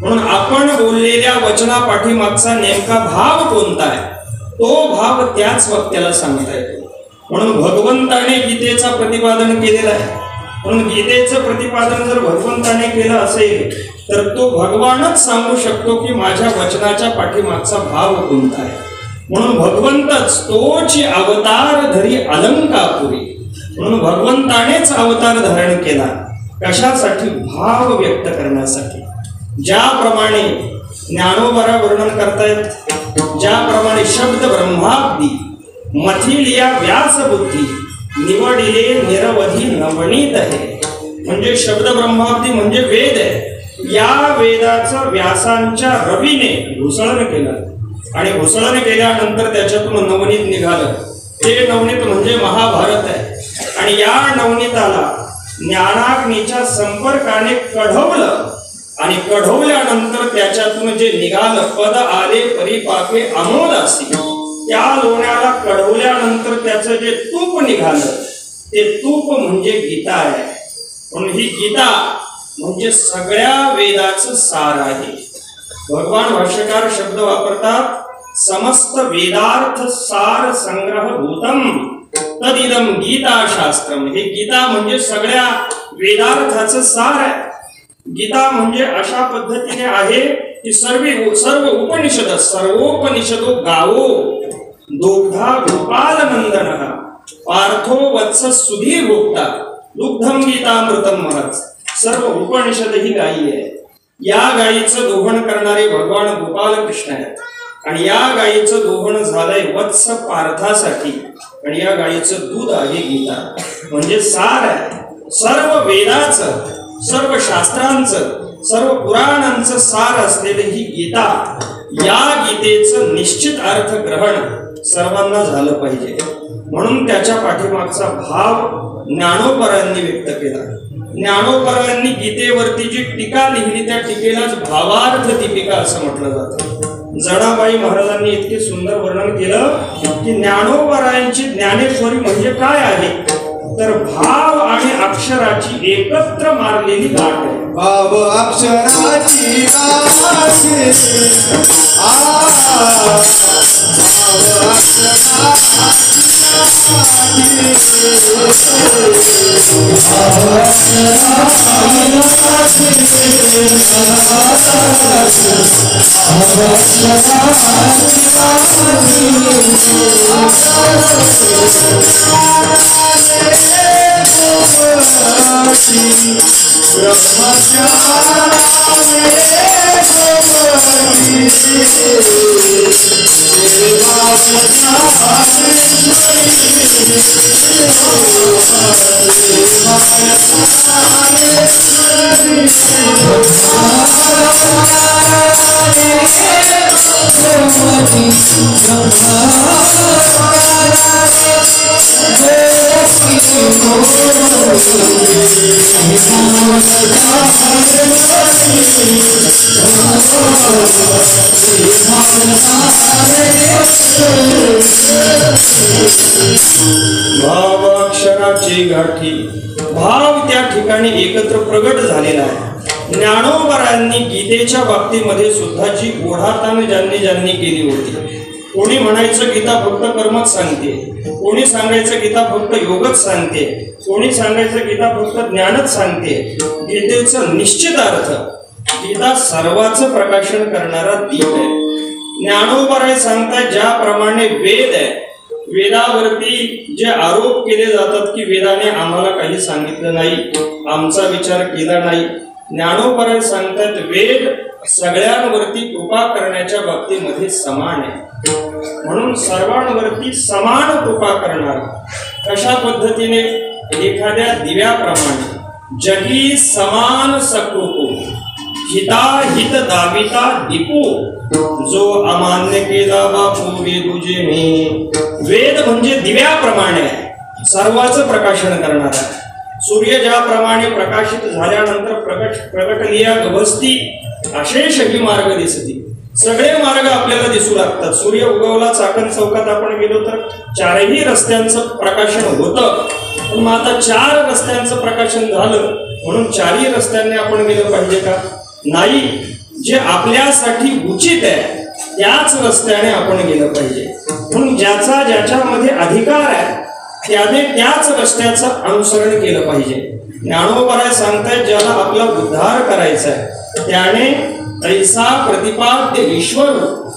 म्हणून आपण बोललेल्या वचना पाठीमागचा नेमका भाव कोणता आहे तो भाव त्याच वक्त्याला सांगता येतो. म्हणून भगवंताने गीतेचा प्रतिपादन केलेलं आहे. म्हणून गीतेचं प्रतिपादन जर भगवंताने केलं असेल तर तो भगवानच सांगू शकतो की माझ्या वचनाच्या पाठीमागचा भाव कोणता आहे. म्हणून भगवंतच तोची अवतार धरी अलंकापुरी. म्हणून भगवंतानेच अवतार धारण केला. कशासाठी? भाव व्यक्त करण्यासाठी. ज्याप्रमाणे ज्ञानोबरा वर्णन करतायत, ज्याप्रमाणे शब्द ब्रह्माब्दी मथिलिया व्यास बुद्धी निवडिले निरवधी नवनीत आहे. म्हणजे शब्द ब्रह्माब्दी म्हणजे वेद आहे. या वेदाचं व्यासांच्या रवीने घुसळण केलं आणि घुसळण केल्यानंतर त्याच्यातून नवनीत निघालं. ते नवनीत म्हणजे महाभारत आहे. आणि या नवनीताला ज्ञानाग्नीच्या संपर्काने कढवलं आणि कढवल्यानंतर त्याच्यातून जे निघालं पद आले परिपाके अमोदासी. त्या लोण्याला कढवल्यानंतर त्याचं जे तूप निघालं ते तूप म्हणजे गीता आहे. म्हणून ही गीता म्हणजे सगळ्या वेदाचं सार आहे. भगवान भाष्यकार शब्द वापरतात समस्त वेदार्थ सार संग्रह भूतम तदिदम गीता शास्त्रम. हे गीता म्हणजे सगळ्या वेदार्थाचं सार आहे. गीता म्हणजे अशा पद्धतीने आहे की सर्व उपनिषद सर्वोपनिषदो गावो दोग्धा गोपाल नंदन पार्थो वत्स सुधीर भोक्ता दुग्धम गीतामृतम महत्. सर्व उपनिषद ही गायी आहे. या गायीचं दोहन करणारे भगवान गोपाल कृष्ण आहेत. आणि या गायीचं दोहन झालंय वत्स पार्थासाठी. आणि या गायीचं दूध आहे गीता. म्हणजे सार आहे. सर्व वेदाचं, सर्व शास्त्रांचं, सर्व पुराणांचं सार असलेली ही गीता. या गीतेचं निश्चित अर्थ ग्रहण सर्वांना झालं पाहिजे. म्हणून त्याच्या पाठीमागचा भाव ज्ञानोबरांनी व्यक्त केला. ज्ञानोबरांनी गीतेवरती जी टीका लिहिली त्या टीकेलाच भावार्थ दीपिका असं म्हटलं जातं. जनाबाई महाराजांनी इतके सुंदर वर्णन केलं की ज्ञानोबरांची ज्ञानेश्वरी म्हणजे काय आहे तर भाव आणि अक्षराची एकत्र मारलेली गाठ आहे. भाव अक्षराची गाठी भाव अक्षराची गाठी भाव त्या ठिकाणी एकत्र प्रगट झालेला आहे. ज्ञानोबरांनी गीतेच्या बाबतीमध्ये सुद्धा जी ओढाताण ज्यांनी केली होती. कोणी म्हणायचं गीता फक्त कर्मच सांगते, कोणी सांगायचं गीता फक्त योगच सांगते, कोणी सांगायचं गीता फक्त ज्ञानच सांगते. गीतेचं निश्चित अर्थ गीता सर्वांचं प्रकाशन करणारा दीप आहे. ज्ञानोबराय सांगतात ज्याप्रमाणे वेद आहे, वेदावरती जे आरोप केले जातात की वेदाने आम्हाला काही सांगितलं नाही, आमचा विचार केला नाही, ज्ञानोबराय सांगतात वेद सगळ्यांवरती कृपा करण्याच्या बाबतीमध्ये समान आहे. म्हणून सर्वांवरती समान कृपा करणार. कशा पद्धतीने? एखाद्या दिव्याप्रमाणे जगी समान सकृपू हिताहित दाविता दीपू जो अमान्य केला बापू वेदुजे मी. वेद म्हणजे दिव्याप्रमाणे आहे, सर्वांचं प्रकाशन करणार आहे. सूर्य ज्याप्रमाणे प्रकाशित झाल्यानंतर प्रगटलिया गभस्ती अशेष ही मार्ग दिसती. सगळे मार्ग आपल्याला दिसू लागतात. सूर्य उगवला, चाकण चौकात आपण गेलो तर चारही रस्त्यांचं प्रकाशन होतं. पण मग आता 4 रस्त्यांचं प्रकाशन झालं म्हणून 4ही रस्त्यांनी आपण गेलं पाहिजे का? नाही. जे आपल्यासाठी उचित आहे त्याच रस्त्याने आपण गेलं पाहिजे. म्हणून ज्याचा ज्याच्यामध्ये अधिकार आहे त्याने त्याच रस्त्याचं अनुसरण केलं पाहिजे. ज्ञानोबराय सांगतायत ज्याला आपला उद्धार करायचा आहे त्याने तैसा प्रतिपाद्य ईश्वर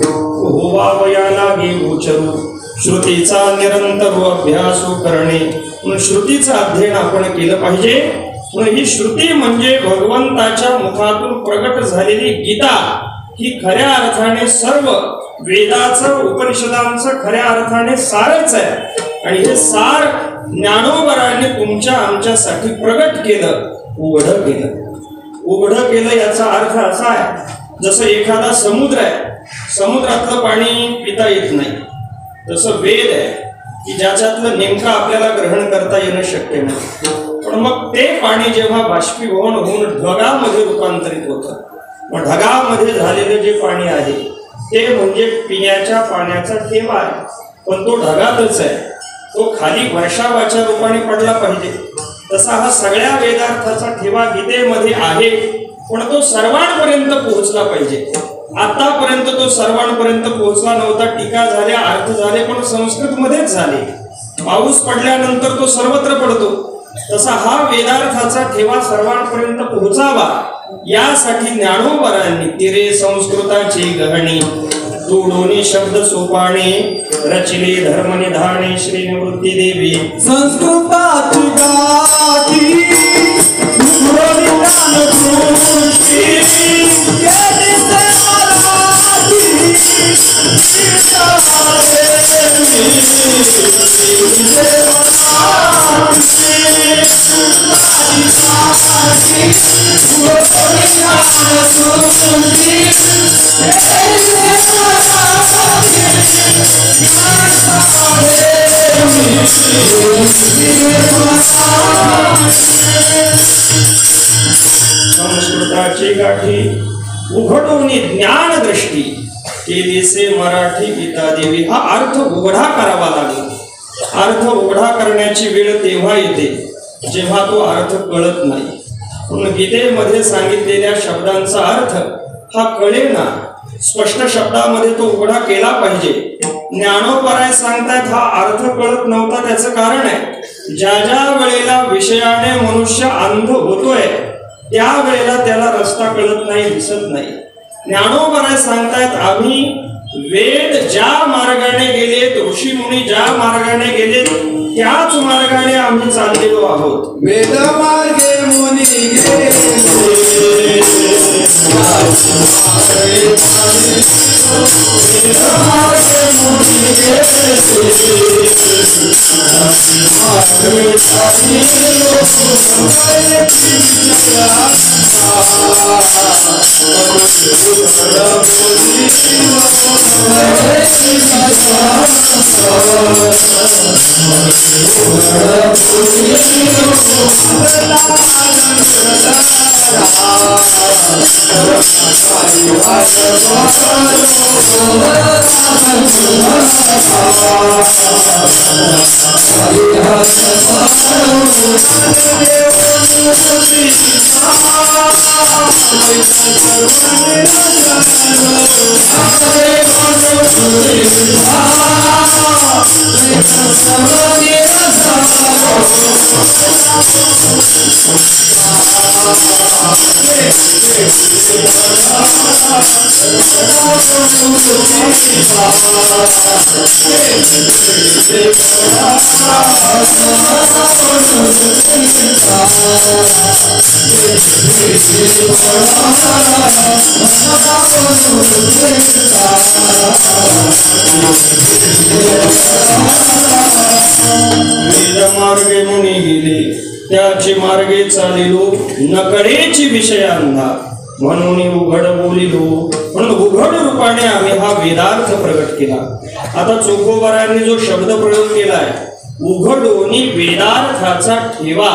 होवावयाला गे गोचरू श्रुतीचा निरंतर अभ्यास करणे. म्हणून श्रुतीचं अध्ययन आपण केलं पाहिजे. म्हणून ही श्रुती म्हणजे भगवंताच्या मुखातून प्रगट झालेली गीता ही खऱ्या अर्थाने सर्व वेदाचं उपनिषदांचं खऱ्या अर्थाने सारच आहे. आणि हे सार ज्ञानोबराने तुमच्या आमच्यासाठी प्रगट केलं, उघडं केलं. उघडं केलं याचा अर्थ असा आहे जसं एखादा समुद्र आहे, समुद्रातलं पाणी पिता येत नाही, तसं वेद आहे की ज्याच्यातलं नेमकं आपल्याला ग्रहण करता येणं शक्य नाही. पण मग ते पाणी जेव्हा बाष्पीभवन होऊन ढगामध्ये रूपांतरित होतं, मग ढगामध्ये झालेलं जे पाणी आहे ते म्हणजे पिण्याच्या पाण्याचा ठेवा आहे. पण तो ढगातच आहे, तो खाली वर्षावाच्या रूपाने पडला पाहिजे. तसा हा सगळ्या वेदार्थाचा ठेवा गीतेमध्ये आहे, पण तो सर्वांपर्यंत पोहोचला पाहिजे. आतापर्यंत तो सर्वांपर्यंत पोहोचला नव्हता. टीका झाल्या, अर्थ झाले, पण संस्कृत मध्येच झाले. पाऊस पडल्यानंतर तो सर्वत्र पडतो. तसा हा वेदार्थाचा ठेवा सर्वांपर्यंत पोहोचावा यासाठी ज्ञानोबरांनी तिरे संस्कृताची गहणी तोडोनी शब्द सोपाणे रचिले धर्मनिधाने श्री निवृत्ती देवी. संस्कृताची गाठी संस्कृताची गाठी उघडून ज्ञान दृष्टी केलीसे मराठी गीता देवी. हा अर्थ उघडा करावा लागला. अर्थ उघडा करण्याची वेळ तेव्हा येते जेव्हा तो अर्थ कळत नाही. म्हणून गीतेमध्ये सांगितलेल्या शब्दांचा अर्थ हा कळेना, स्पष्ट शब्दामध्ये तो उघडा केला पाहिजे. ज्ञानोबराय सांगतायत हा अर्थ कळत नव्हता. त्याचं कारण आहे, ज्या ज्या वेळेला विषयाने मनुष्य अंध होतोय त्या वेळेला त्याला रस्ता कळत नाही, दिसत नाही. ज्ञानोबराय सांगतायत आम्ही वेद ज्या मार्गाने गेले, ऋषी मुनी ज्या मार्गाने गेले त्याच मार्गाने आम्ही चाललेलो आहोत. वेद मार्गे मुनी गेले, मार्गे मुनी गेले त्याची मार्गे चालिलो, नकळेची विषयांना म्हणून उघड बोलिलो. म्हणून उघड रूपाने आम्ही हा वेदार्थ प्रगट केला. आता चोखोबरायांनी जो शब्द प्रयोग केलाय, उघडोनी वेदार्थाचा ठेवा,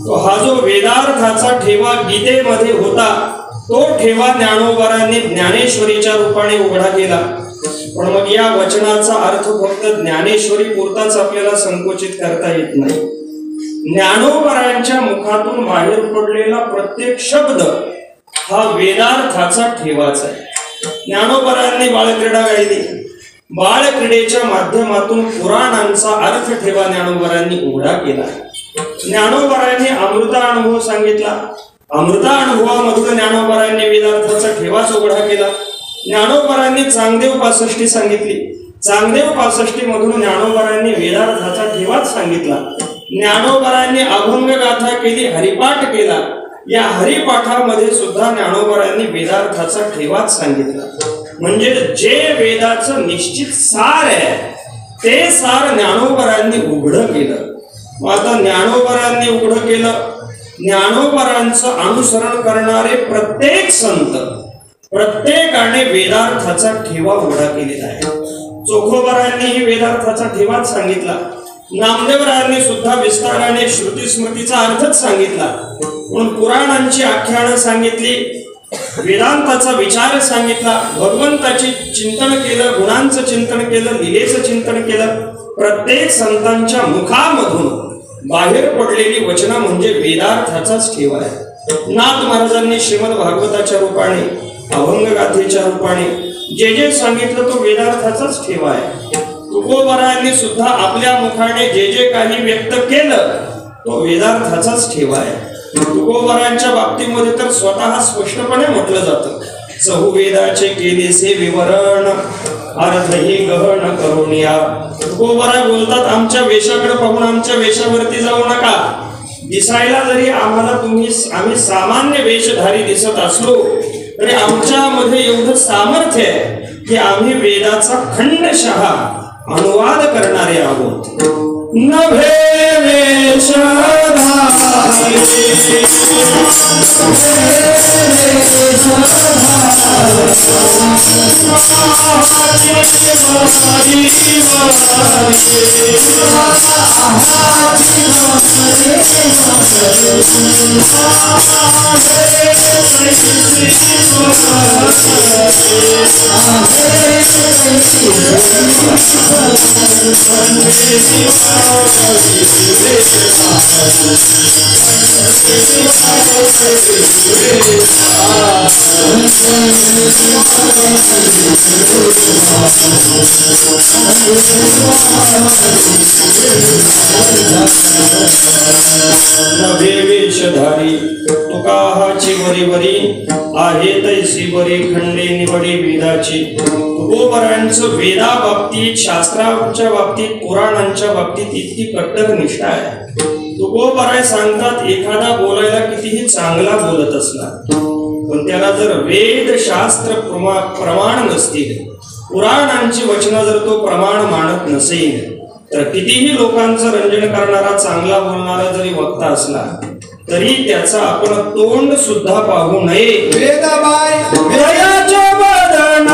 तो हा जो वेदार्थाचा ठेवा गीतेमध्ये होता तो ठेवा ज्ञानोबरांनी ज्ञानेश्वरीच्या रूपाने उघडा केला. पण मग या वचनाचा अर्थ फक्त ज्ञानेश्वरी पुरताच आपल्याला संकोचित करता येत नाही. ज्ञानोबरांच्या मुखातून बाहेर पडलेला प्रत्येक शब्द हा वेदार्थाचा ठेवाच आहे. ज्ञानोबरांनी बाळक्रीडा गायली, बाळक्रीडेच्या माध्यमातून पुराणांचा अर्थ ठेवा ज्ञानोबरांनी उघडा केला. ज्ञानोबरांनी अमृतानुभव सांगितला, अमृतानुभवामधून ज्ञानोबरांनी वेदार्थाचा ठेवाच उघडा केला. ज्ञानोबरांनी चांगदेव पासष्टी सांगितली, चांगदेव पासष्टी मधून ज्ञानोबरांनी वेदार्थाचा ठेवाच सांगितला. ज्ञानोबरांनी अभंग गाथा केली, हरिपाठ केला, या हरिपाठामध्ये सुद्धा ज्ञानोबरांनी वेदार्थाचा ठेवाच सांगितला. म्हणजे जे वेदाचं निश्चित सार आहे ते सार ज्ञानोबरांनी उघडं केलं. मग आता ज्ञानोबरांनी उघडं केलं, ज्ञानोबरांचं अनुसरण करणारे प्रत्येक संत प्रत्येकाने वेदार्थाचा ठेवा उघडा केलेला आहे. चोखोबरांनीही वेदार्थाचा ठेवाच सांगितला. नामदेवरायांनी सुद्धा विस्ताराने श्रुती स्मृतीचा अर्थच सांगितला. म्हणून पुराणांची आख्यानं सांगितली, वेदांताचा विचार सांगितला, भगवंताची चिंतन केलं, गुणांचं चिंतन केलं, लीलेचं चिंतन केलं. प्रत्येक संतांच्या मुखामधून बाहेर पडलेली वचनं म्हणजे वेदार्थाचाच ठेवा आहे. नाथ महाराजांनी श्रीमद भागवताच्या रूपाने, अभंग गाथेच्या रूपाने जे जे सांगितलं तो वेदार्थाचाच ठेवा आहे. तुकोबरायांनी सुद्धा आपल्या मुखाने जे जे काही व्यक्त केलं तो वेदार्थाचाच ठेवा आहे. तुकोबरायांच्या बाबतीमध्ये तर स्वतः स्पष्टपणे म्हटलं जातं, चहुवेदाचे केलेसे विवरण अर्धही गहन करून या. तुकोबरा बोलतात, आमच्या वेशाकडे पाहून आमच्या वेशावरती जाऊ नका. दिसायला जरी आम्ही सामान्य वेशधारी दिसत असलो तरी आमच्यामध्ये एवढं सामर्थ्य आहे की आम्ही वेदाचा खंडशः अनुवाद करणारे आहोत. नभे वेशधारी नभे वेशधारी तुकाहाची वरी वरी आहे तैसी बरी खंडे निवडी वेदाची. तुकोबरांचं वेदा बाबतीत, शास्त्राच्या बाबतीत, पुराणांच्या बाबतीत इतकी कट्टर निष्ठा आहे. तुकोबराय सांगतात एखादा बोलायला कितीही चांगला बोलत असला पण त्याला जर वेद शास्त्र प्रमाण नसतील, पुराणांची वचनं जर तो प्रमाण मानत नसेल, तर कितीही लोकांचं रंजन करणारा चांगला बोलणारा जरी वक्ता असला तरी त्याचा आपण तोंड सुद्धा पाहू नये. वेदाबाई वेदाच्या बदन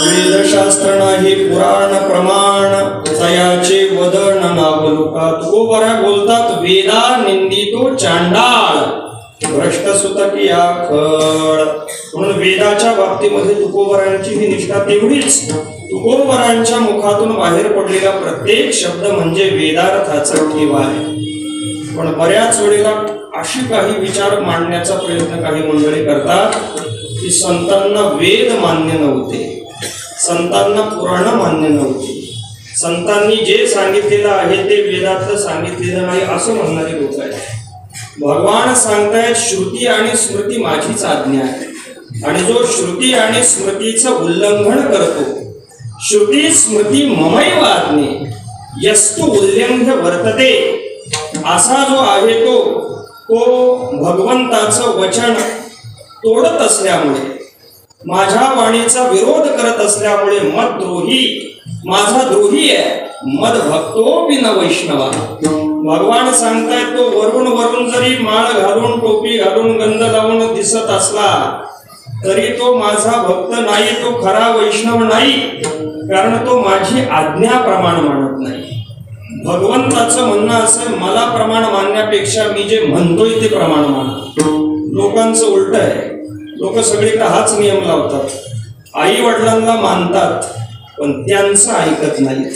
वेदशास्त्र नाही पुराण प्रमाण तयाचे वदन नावलुका. तुकोबरा बोलतात वेदा निंदितो चांडाळ भ्रष्ट सुतकी या खळ. म्हणून वेदाच्या बाबतीमध्ये तुकोबरांची ही निष्ठा तेवढीच. तुकोबरांच्या मुखातून बाहेर पडलेला प्रत्येक शब्द म्हणजे वेदार्थाचा ठेवा आहे. पण बऱ्याच वेळेला अशी काही विचार मांडण्याचा प्रयत्न काही मंडळी करतात की संतांना वेद मान्य नव्हते, संतांना पुराण मान्य नव्हती, संतांनी जे सांगितलेलं आहे ते वेदातलं सांगितलेलं नाही असं म्हणणारी लोक आहेत. भगवान सांगतायत श्रुती आणि स्मृती माझीच आज्ञा आहे आणि जो श्रुती आणि स्मृतीचं उल्लंघन करतो, श्रुती स्मृती ममैव आज्ञे यस्तु उल्लंघ्य वर्तते, असा जो आहे तो भगवंताचं वचन तोडत असल्यामुळे, माझ्या वाणीचा विरोध करत असल्यामुळे मद्द्रोही, माझा द्रोही आहे. मद भक्तो बिन वैष्णवा. भगवान सांगतायत तो वरून वरून जरी माळ घालून, टोपी घालून, गंध लावून दिसत असला तरी तो माझा भक्त नाही, तो खरा वैष्णव नाही, कारण तो माझी आज्ञा प्रमाण मानत नाही. भगवंताचं म्हणणं असं, मला प्रमाण मानण्यापेक्षा मी जे म्हणतोय ते प्रमाण माना. लोकांचं उलट आहे. लोक सगळीकडे हाच नियम लावतात, आई वडिलांना मानतात पण त्यांचं ऐकत नाहीत.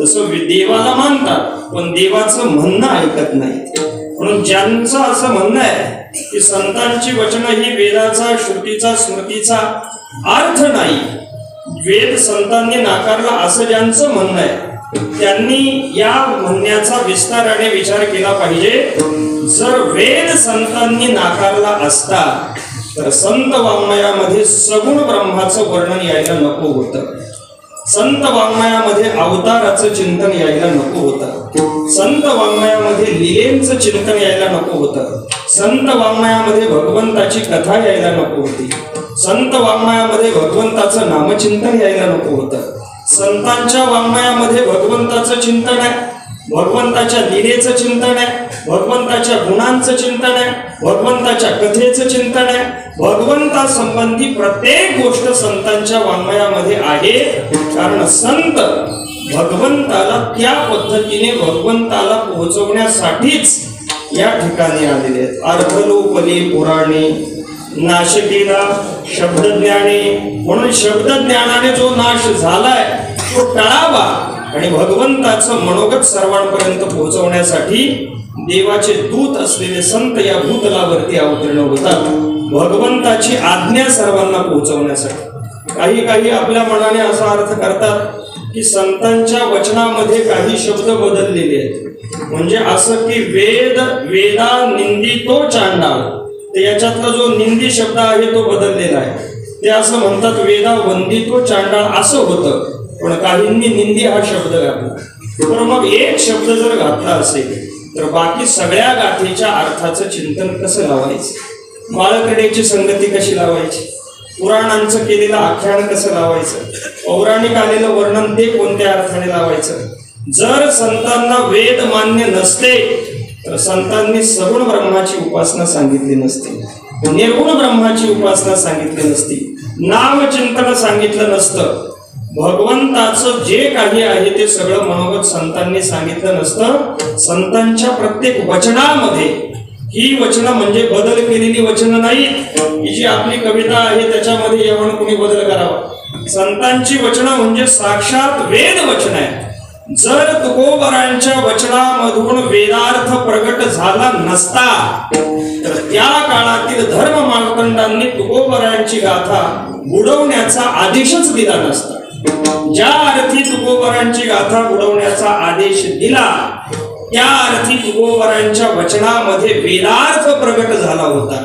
तसं देवाला मानतात पण देवाचं म्हणणं ऐकत नाहीत. म्हणून ज्यांचं असं म्हणणं आहे की संतांची वचनं ही वेदाचा, श्रुतीचा, स्मृतीचा अर्थ नाही, वेद संतांनी नाकारला असं ज्यांचं म्हणणं आहे त्यांनी या म्हणण्याचा विस्ताराने विचार केला पाहिजे. जर वेद संतांनी नाकारला असता तर संत वाङ्मयामध्ये सगुण ब्रह्माचं वर्णन यायला नको होतं, संत वाङ्मयामध्ये अवताराचं चिंतन यायला नको होतं, संत वाङ्मयामध्ये लीलेंचं चिंतन यायला नको होतं, संत वाङ्मयामध्ये भगवंताची कथा यायला नको होती, संत वाङ्मयामध्ये भगवंताचं नामचिंतन यायला नको होतं. संतांच्या वाङ्मयामध्ये भगवंताचं चिंतन आहे, भगवंताच्या लीलेचं चिंतन आहे, भगवंताच्या गुणांचं चिंतन आहे, भगवंताच्या कथेचं चिंतन आहे. भगवंता संबंधी प्रत्येक गोष्ट संतांच्या वाङ्मयामध्ये आहे, कारण संत भगवंताला त्या पद्धतीने भगवंताला पोहोचवण्यासाठीच या ठिकाणी आलेले आहेत. अर्थलोपली पुराणे नाशकेला शब्दज्ञाने, म्हणून शब्दज्ञानाने जो नाश झालाय तो टळावा आणि भगवंताचं मनोगत सर्वांपर्यंत पोहोचवण्यासाठी देवाचे दूत असलेले संत या भूतलावरती अवतीर्ण होतात, भगवंताची आज्ञा सर्वांना पोहोचवण्यासाठी. काही आपल्या मनाने असा अर्थ करतात की संतांच्या वचनामध्ये काही शब्द बदललेले आहेत. म्हणजे असं की वेदा निंदितो चांडाळ, तर याच्यातला जो निंदी शब्द आहे तो बदललेला आहे. ते असं म्हणतात वेदा वंदितो चांडाळ असं होतं, पण काहींनी निंदी हा शब्द घातला. तर मग एक शब्द जर घातला असेल तर बाकी सगळ्या गाथेच्या अर्थाचं चिंतन कसं लावायचं, बाळकडेची संगती कशी लावायची, पुराणांचं केलेलं आख्यान कसं लावायचं, पौराणिक आलेलं वर्णन ते कोणत्या अर्थाने लावायचं. जर संतांना वेद मान्य नसते तर संतांनी सगुण ब्रह्माची उपासना सांगितली नसती, निर्गुण ब्रह्माची उपासना सांगितली नसती, नामचिंतन सांगितलं नसतं, भगवंताचं जे काही आहे ते सगळं मनोगत संतांनी सांगितलं नसतं. संतांच्या प्रत्येक वचनामध्ये ही वचनं म्हणजे बदल केलेली वचनं नाहीत, ही जी आपली कविता आहे त्याच्यामध्ये येऊन कोणी बदल करावा. संतांची वचनं म्हणजे साक्षात वेद वचन आहे. जर तुकोबरांच्या वचनामधून वेदार्थ प्रगट झाला नसता तर त्या काळातील धर्म मार्तंडांनी तुकोबरांची गाथा बुडवण्याचा आदेशच दिला नसता. ज्या अर्थी तुकोबरांची गाथा बुडवण्याचा आदेश दिला त्या अर्थी तुकोबरांच्या वचनामध्ये वेदार्थ प्रगट झाला होता.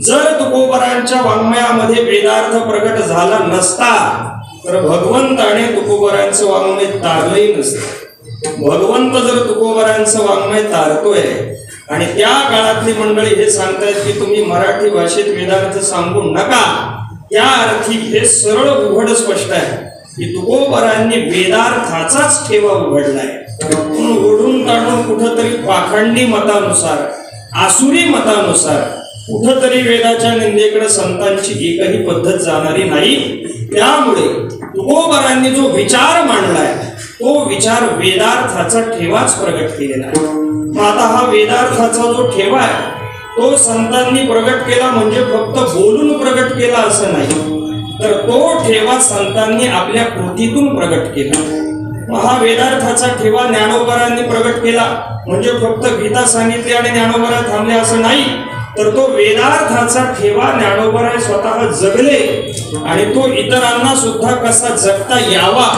जर तुकोबरांच्या वाङ्मयामध्ये वेदार्थ प्रगट झाला नसता तर भगवंताने तुकोबरांचं वाङ्मय तारलंही नसतं. भगवंत जर तुकोबरांचं वाङ्मय तारतोय आणि त्या काळातली मंडळी हे सांगतायत की तुम्ही मराठी भाषेत वेदार्थ सांगू नका, त्या अर्थी हे सरळ उघड स्पष्ट आहे की तुकोबरांनी वेदार्थाचाच ठेवा उघडलाय. ओढून काढून कुठंतरी पाखंडी मतानुसार, आसुरी मतानुसार कुठंतरी वेदाच्या निंदेकडे संतांची एकही पद्धत जाणारी नाही. त्यामुळे तुकोबरांनी जो विचार मांडलाय तो विचार वेदार्थाचा ठेवाच प्रगट केलेला आहे. मग आता हा वेदार्थाचा जो ठेवा आहे तो संतांनी प्रगट केला म्हणजे फक्त बोलून प्रगट केला असं नाही, तर तो ठेवा संतांनी आपल्या कृतीतून प्रगट केला. हा वेदार्थाचा ठेवा ज्ञानोबरांनी प्रगट केला म्हणजे फक्त गीता सांगितली आणि ज्ञानोबरा थांबले असं नाही, तर तो वेदार्थाचा ठेवा ज्ञानोबराय स्वतः जगले आणि तो इतरांना सुद्धा कसा जगता यावा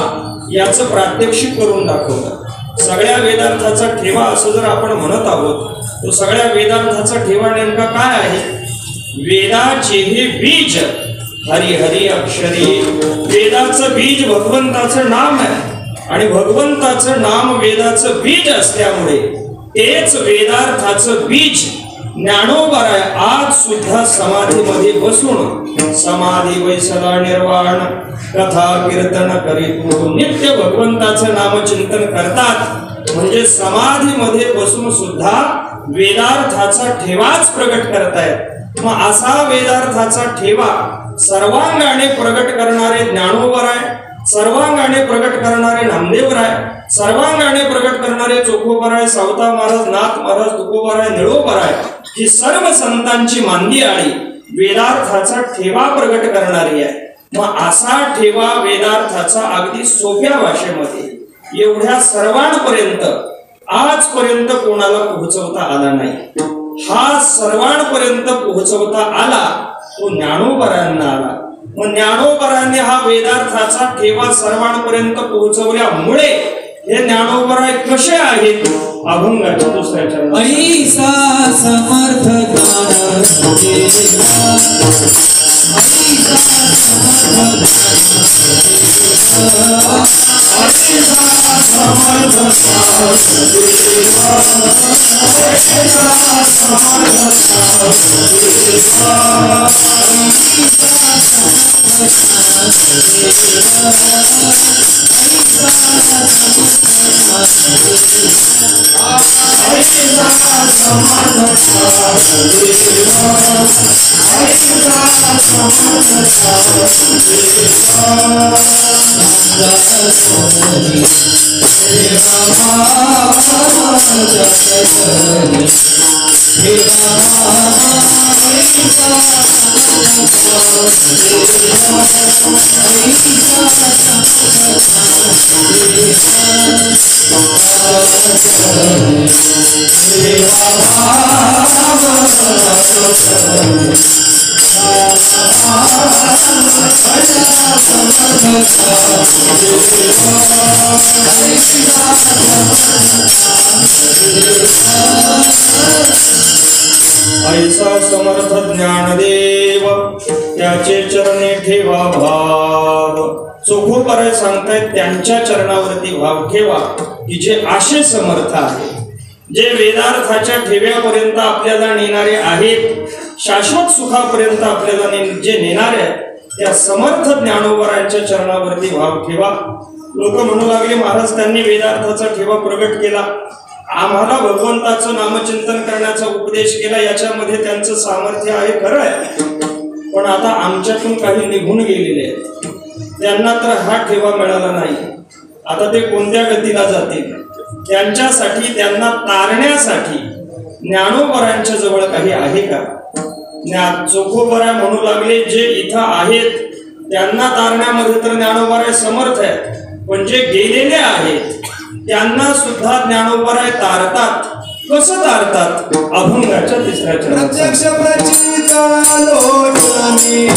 याचं प्रात्यक्षिक करून दाखवलं. सगळ्या वेदार्थाचा ठेवा असं जर आपण म्हणत आहोत तो सगळ्या वेदार्थाचा ठेवा नेमका काय आहे. वेदाचे हे बीज हरी हरी अक्षरी, वेदाचं बीज भगवंताचं नाम आहे आणि भगवंताचं नाम वेदाचं बीज असल्यामुळे तेच वेदार्थाचं बीज ज्ञानोबराय आज सुद्धा समाधीमध्ये बसून समाधी वैसला निर्वाण कथा कीर्तन करीत नित्य भगवंताचं नामचिंतन करतात. म्हणजे समाधीमध्ये बसून सुद्धा वेदार्थाचा ठेवाच प्रगट करतायत. मग असा वेदार्थाचा ठेवा सर्वांगाने प्रगट करणारे ज्ञानोबराय, सर्वांगाने प्रगट करणारे नामदेवराय, सर्वांगाने प्रगट करणारे चोखोबराय, सावता महाराज, नाथ महाराज, तुकोबराय, निळोबराय, ही सर्व संतांची मांदी आळी वेदार्थाचा ठेवा प्रगट करणारी आहे. मग असा ठेवा वेदार्थाचा अगदी सोप्या भाषेमध्ये एवढ्या सर्वांपर्यंत आजपर्यंत कोणाला पोहोचवता आला नाही. हा सर्वांपर्यंत पोहोचवता आला तो ज्ञानोबरांना आला. मग ज्ञानोबरांनी हा वेदार्थाचा ठेवा सर्वांपर्यंत पोहोचवल्यामुळे हे ज्ञानोबराय कसे आहेत. अभंगाच्या दुसऱ्या चरणात ऐसा समर्थ ज्ञान ऐसा समर्थ ज्ञानदेव त्याचे चरणे ठेवा भाव. चोखोपराय सांगतायत त्यांच्या चरणावरती भाव ठेवा की जे आशे समर्थ आहे, जे वेदार्थाच्या ठेव्यापर्यंत आपल्याला नेणारे आहेत, शाश्वत सुखापर्यंत आपल्याला जे नेणारे आहेत, त्या समर्थ ज्ञानोबरांच्या चरणावरती भाव ठेवा. लोक म्हणू लागले महाराज त्यांनी वेदार्थाचा ठेवा प्रगट केला, आम्हाला भगवंताचं नामचिंतन करण्याचा उपदेश केला, याच्यामध्ये त्यांचं सामर्थ्य आहे, खरं आहे. पण आता आमच्यातून काही निघून गेलेले आहेत, त्यांना तर हा ठेवा मिळाला नाही. आता ते कोणत्या गतीला जातील? त्यांच्यासाठी, त्यांना तारण्यासाठी ज्ञानोबरांच्या जवळ काही आहे का? चोखोबरा म्हणू लागले जे इथं आहेत त्यांना तारण्यामध्ये तर ज्ञानोबराय समर्थ आहेत, पण जे गेलेले आहेत त्यांना सुद्धा ज्ञानोबराय तारतात. कसं तारतात? अभंगाच्या तिसऱ्या चरणात प्रत्यक्ष प्रचित लोचनी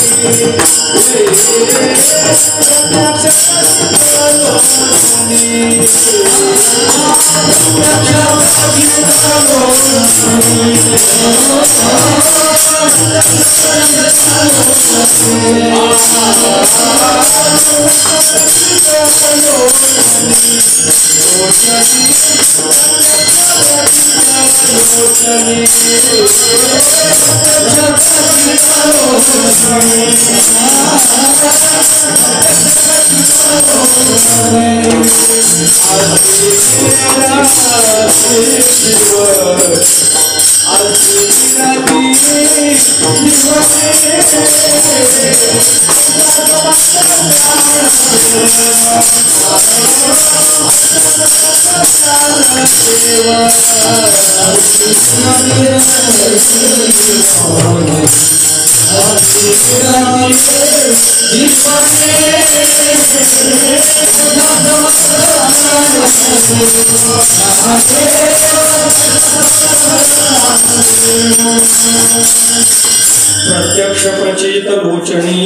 प्रत्यक्ष प्रचित लोचनी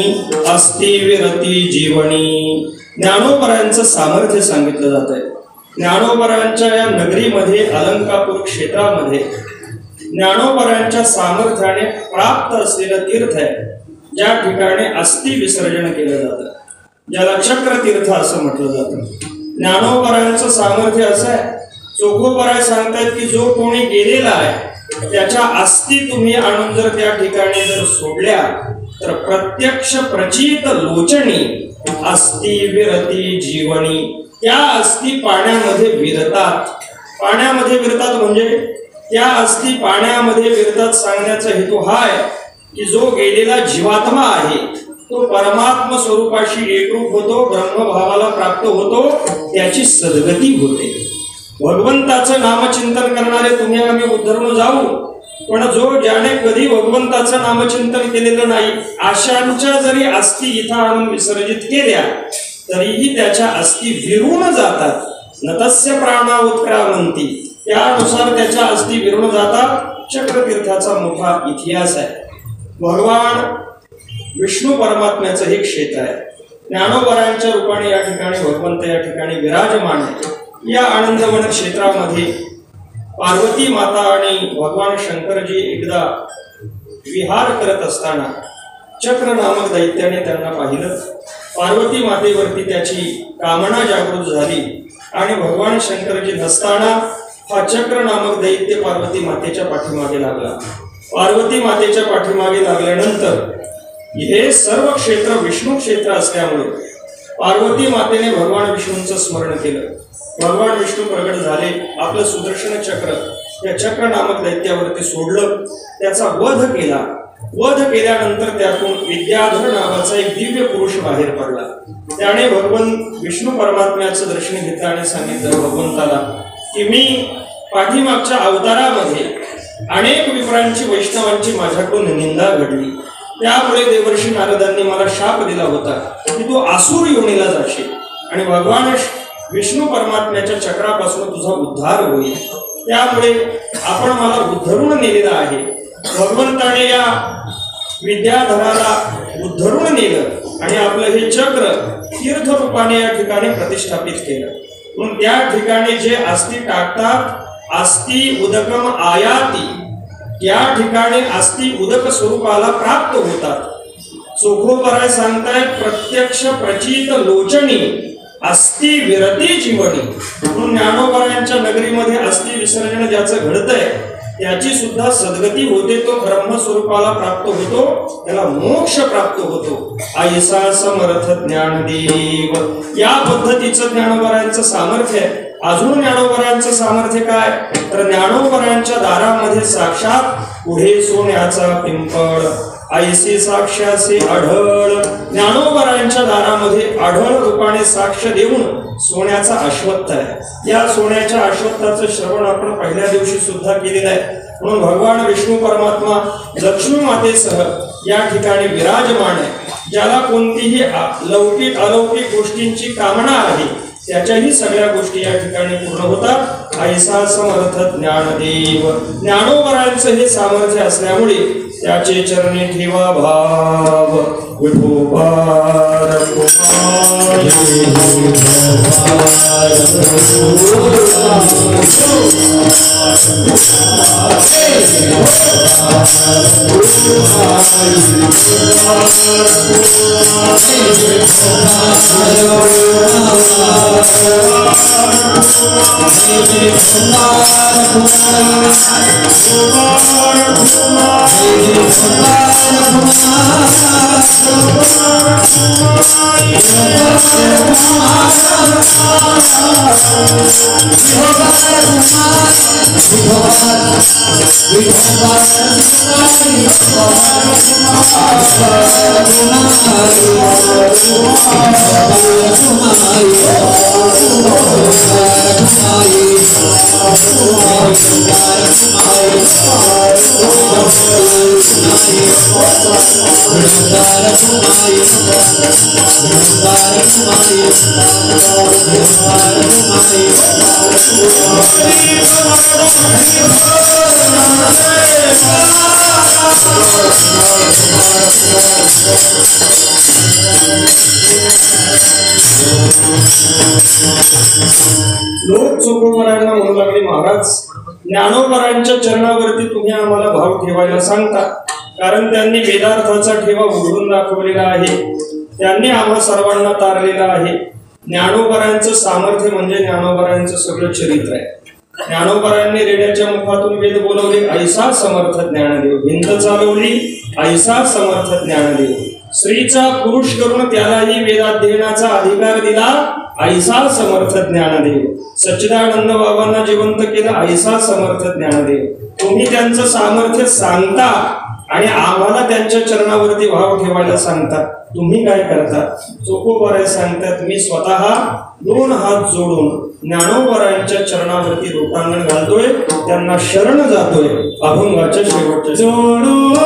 अस्ति विरती जीवनी. ज्ञानोबरांचं सामर्थ्य सांगितलं जात आहे. ज्ञानोबरांच्या या नगरीमध्ये, अलंकापूर क्षेत्रामध्ये ज्ञानोबरांच्या सामर्थ्याने प्राप्त असलेलं तीर्थ आहे, ज्या ठिकाणी अस्थि विसर्जन केलं जातं, ज्याला चक्र तीर्थ असं म्हटलं जातं. ज्ञानोबरांचं सामर्थ्य असं आहे, चोखोबराय सांगतायत की जो कोणी गेलेला आहे त्याच्या अस्थी तुम्ही आणून जर त्या ठिकाणी जर सोडल्या तर प्रत्यक्ष प्रचित लोचनी अस्थि विरती जीवनी. त्या अस्थी पाण्यामध्ये विरतात. पाण्यामध्ये विरतात म्हणजे त्या अस्थी पाण्यामध्ये विरतात सांगण्याचा हेतू हा आहे की जो गेलेला जीवात्मा आहे तो परमात्म स्वरूपाशी एकरूप होतो, ब्रह्मभावाला प्राप्त होतो, त्याची सद्गती होते. भगवंताचं नामचिंतन करणारे तुम्ही आम्ही उद्धरून जाऊ, पण जो ज्याने कधी भगवंताचं नामचिंतन केलेलं नाही, आशांच्या जरी अस्थी इथं आणून विसर्जित केल्या तरीही त्याच्या अस्थी विरून जातात. नतस्य प्राणा उत्क्रामंती, त्यानुसार त्याच्या अस्थी विरून जातात. चक्रतीर्थाचा मोठा इतिहास आहे. भगवान विष्णू परमात्म्याचं हे क्षेत्र आहे. ज्ञानोबरांच्या रूपाने या ठिकाणी भगवंत या ठिकाणी विराजमान आहे. या आनंदवन क्षेत्रामध्ये पार्वती माता आणि भगवान शंकरजी एकदा विहार करत असताना चक्र नामक दैत्याने त्यांना पाहिलं. पार्वती मातेवरती त्याची कामना जागृत झाली आणि भगवान शंकरजी नसताना हा चक्र नामक दैत्य पार्वती मातेच्या पाठीमागे लागला. पार्वती मातेच्या पाठीमागे लागल्यानंतर हे सर्व क्षेत्र विष्णू क्षेत्र असल्यामुळे पार्वती मातेने भगवान विष्णूंचं स्मरण केलं. भगवान विष्णू प्रगट झाले. आपलं सुदर्शन चक्र या चक्र नामक दैत्यावरती सोडलं, त्याचा वध केला. वध केल्यानंतर त्यातून विद्याधर नावाचा एक दिव्य पुरुष बाहेर पडला. त्याने भगवान विष्णू परमात्म्याचं दर्शन घेतलं आणि सांगितलं भगवंताला की मी पाठीमागच्या अवतारामध्ये अनेक विप्रांची वैष्णवांची माझ्याकडून निंदा घडली, त्यामुळे देवर्षी नारदांनी मला शाप दिला होता की तू आसुर योनीला जाशील आणि भगवान विष्णू परमात्म्याच्या चक्रापासून तुझा उद्धार होईल. त्यामुळे आपण मला उद्धरून नेलेला आहे. भगवंताने या विद्याधराला उद्धरून नेलं आणि आपलं हे चक्र तीर्थरूपाने या ठिकाणी प्रतिष्ठापित केलं. म्हणून त्या ठिकाणी जे अस्थि टाकतात, अस्थि उदकम आयाती, या ठिकाणी अस्थि उदक स्वरूपाला प्राप्त होतात. चोखोबराय सांगतायत प्रत्यक्ष प्रचित लोचनी अस्थि विरती जीवनी. म्हणून ज्ञानोबरायांच्या नगरीमध्ये अस्थि विसर्जन ज्याचं घडतंय त्याची सुद्धा सद्गती होते, तो ब्रह्मस्वरूपाला प्राप्त होतो, त्याला मोक्ष प्राप्त होतो. ऐसा समर्थ ज्ञानदेव, या पद्धतीचं ज्ञानोबरायांचं सामर्थ्य आहे. अजून ज्ञानोबरायांचं सामर्थ्य काय, तर ज्ञानोबरायांच्या दारामध्ये साक्षात पुढे सोन्याचा पिंपळ, ऐसे साक्षाचे आढळ. ज्ञानोबरायांच्या दारामध्ये आढळ रूपाने साक्ष देऊन सोन्याचा अश्वत्थ आहे. या सोन्याच्या अश्वत्थाचं श्रवण आपण पहिल्या दिवशी सुद्धा केलेलं आहे. म्हणून भगवान विष्णू परमात्मा लक्ष्मी मातेसह या ठिकाणी विराजमान आहे. ज्याला कोणतीही लौकिक अलौकिक गोष्टींची कामना आहे त्याच्याही सगळ्या गोष्टी या ठिकाणी पूर्ण होतात. ऐसा समर्थ ज्ञानदेव, ज्ञानोबरायांचं हे सामर्थ्य असल्यामुळे त्याचे चरणी ठेवा भाव. विठोबार लोक चोखोबरायांना म्हणू लागले, महाराज ज्ञानोबरायांच्या चरणावरती तुम्ही आम्हाला भाव ठेवायला सांगता, कारण त्यांनी वेदार्थाचा ठेवा उघडून दाखवलेला आहे, त्यांनी आम्हा सर्वांना तारलेला आहे. ज्ञानोबरायांचं सामर्थ्य म्हणजे ज्ञानोबरायांचं सगळं चरित्र आहे. ज्ञानोबरायांनी रेड्याच्या मुखातून वेद बोलवले, ऐसा समर्थ ज्ञानदेव. भिंत चालवली, ऐसा समर्थ ज्ञानदेव. स्त्रीचा पुरुष करून त्यालाही वेदाध्ययनाचा अधिकार दिला, ऐसा समर्थ ज्ञानदेव. सच्चिदानंद बाबांना जिवंत केलं, ऐसा समर्थ ज्ञानदेव. तुम्ही त्यांचं सामर्थ्य सांगता आणि आम्हाला त्यांच्या चरणावरती भाव ठेवायला सांगता. तुम्ही काय करता? चोखोबराय सांगतात, मी स्वतः 2 हात जोडून ज्ञानोबरायांच्या चरणावरती लोटांगण घालतोय, त्यांना शरण जातोय अभंगाच्या शेवटच्या जोडून.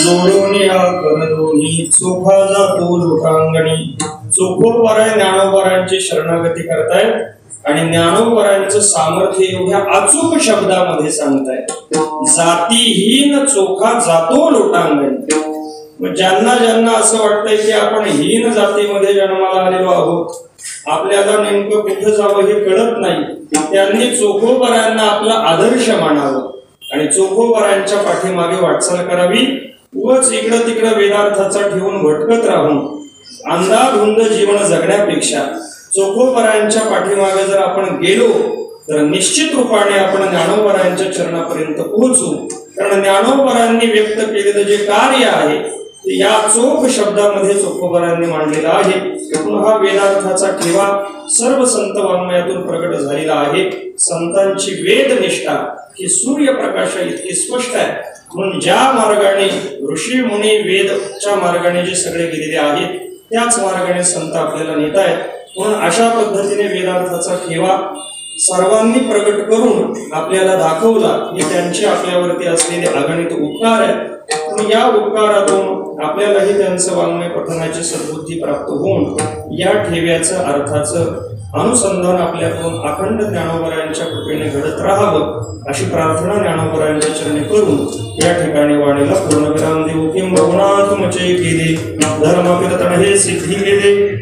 जोडून या करदोनी चोखा जातो लोटांगणी. चोखोपराय ज्ञानोबरायांची शरणागती करतायत आणि ज्ञानोबरायांचं सामर्थ्य एवढ्या अचूक शब्दामध्ये सांगतायत. जातीहीन चोखा जातो लोटांगणी. मग ज्यांना ज्यांना असं वाटतंय की आपण हीन जातीमध्ये जन्माला आलेलो आहोत, आपल्याला नेमकं कुठं जावं हे कळत नाही, त्यांनी चोखोबरायांना आपला आदर्श मानावं आणि चोखोबरायांच्या पाठीमागे वाटचाल करावी. उगाच इकडं तिकडं वेदार्थाचा ठेवून भटकत राहून अंधाधुंद जीवन जगण्यापेक्षा चोखोबरायांच्या पाठीमागे जर आपण गेलो तर निश्चित रूपाने आपण ज्ञानोबरायांच्या चरणापर्यंत पोहोचू. कारण ज्ञानोबरायांनी व्यक्त केलेलं जे कार्य आहे ते या चोख शब्दामध्ये चोखोबरायांनी मांडलेला आहे. म्हणून हा वेदार्थाचा ठेवा सर्व संत वाङ्मयातून प्रकट झालेला आहे. संतांची वेदनिष्ठा ही सूर्यप्रकाश इतकी स्पष्ट आहे. म्हणून ज्या मार्गाने ऋषी मुनी वेदच्या मार्गाने जे सगळे गेलेले आहेत त्याच मार्गाने संत आपल्याला नेत आहेत. म्हणून अशा पद्धतीने वेदार्थाचा ठेवा सर्वांनी प्रकट करून आपल्याला दाखवला की त्यांचे आपल्यावरती असलेले अगणित उपकार आहेत. या उपकारातून आपल्यालाही त्यांचं वाङ्मय पठनाची सद्बुद्धी प्राप्त होऊन या ठेव्याचं अर्थाचं अनुसंधान आपल्याकडून अखंड ज्ञानोबरायांच्या कृपेने घडत राहावं अशी प्रार्थना ज्ञानोबरायांच्या चरणी करून या ठिकाणी वाणीला पूर्णविराम देऊ. किंबहुना तुमचे केले धर्मकीर्तन हे सिद्धी केले.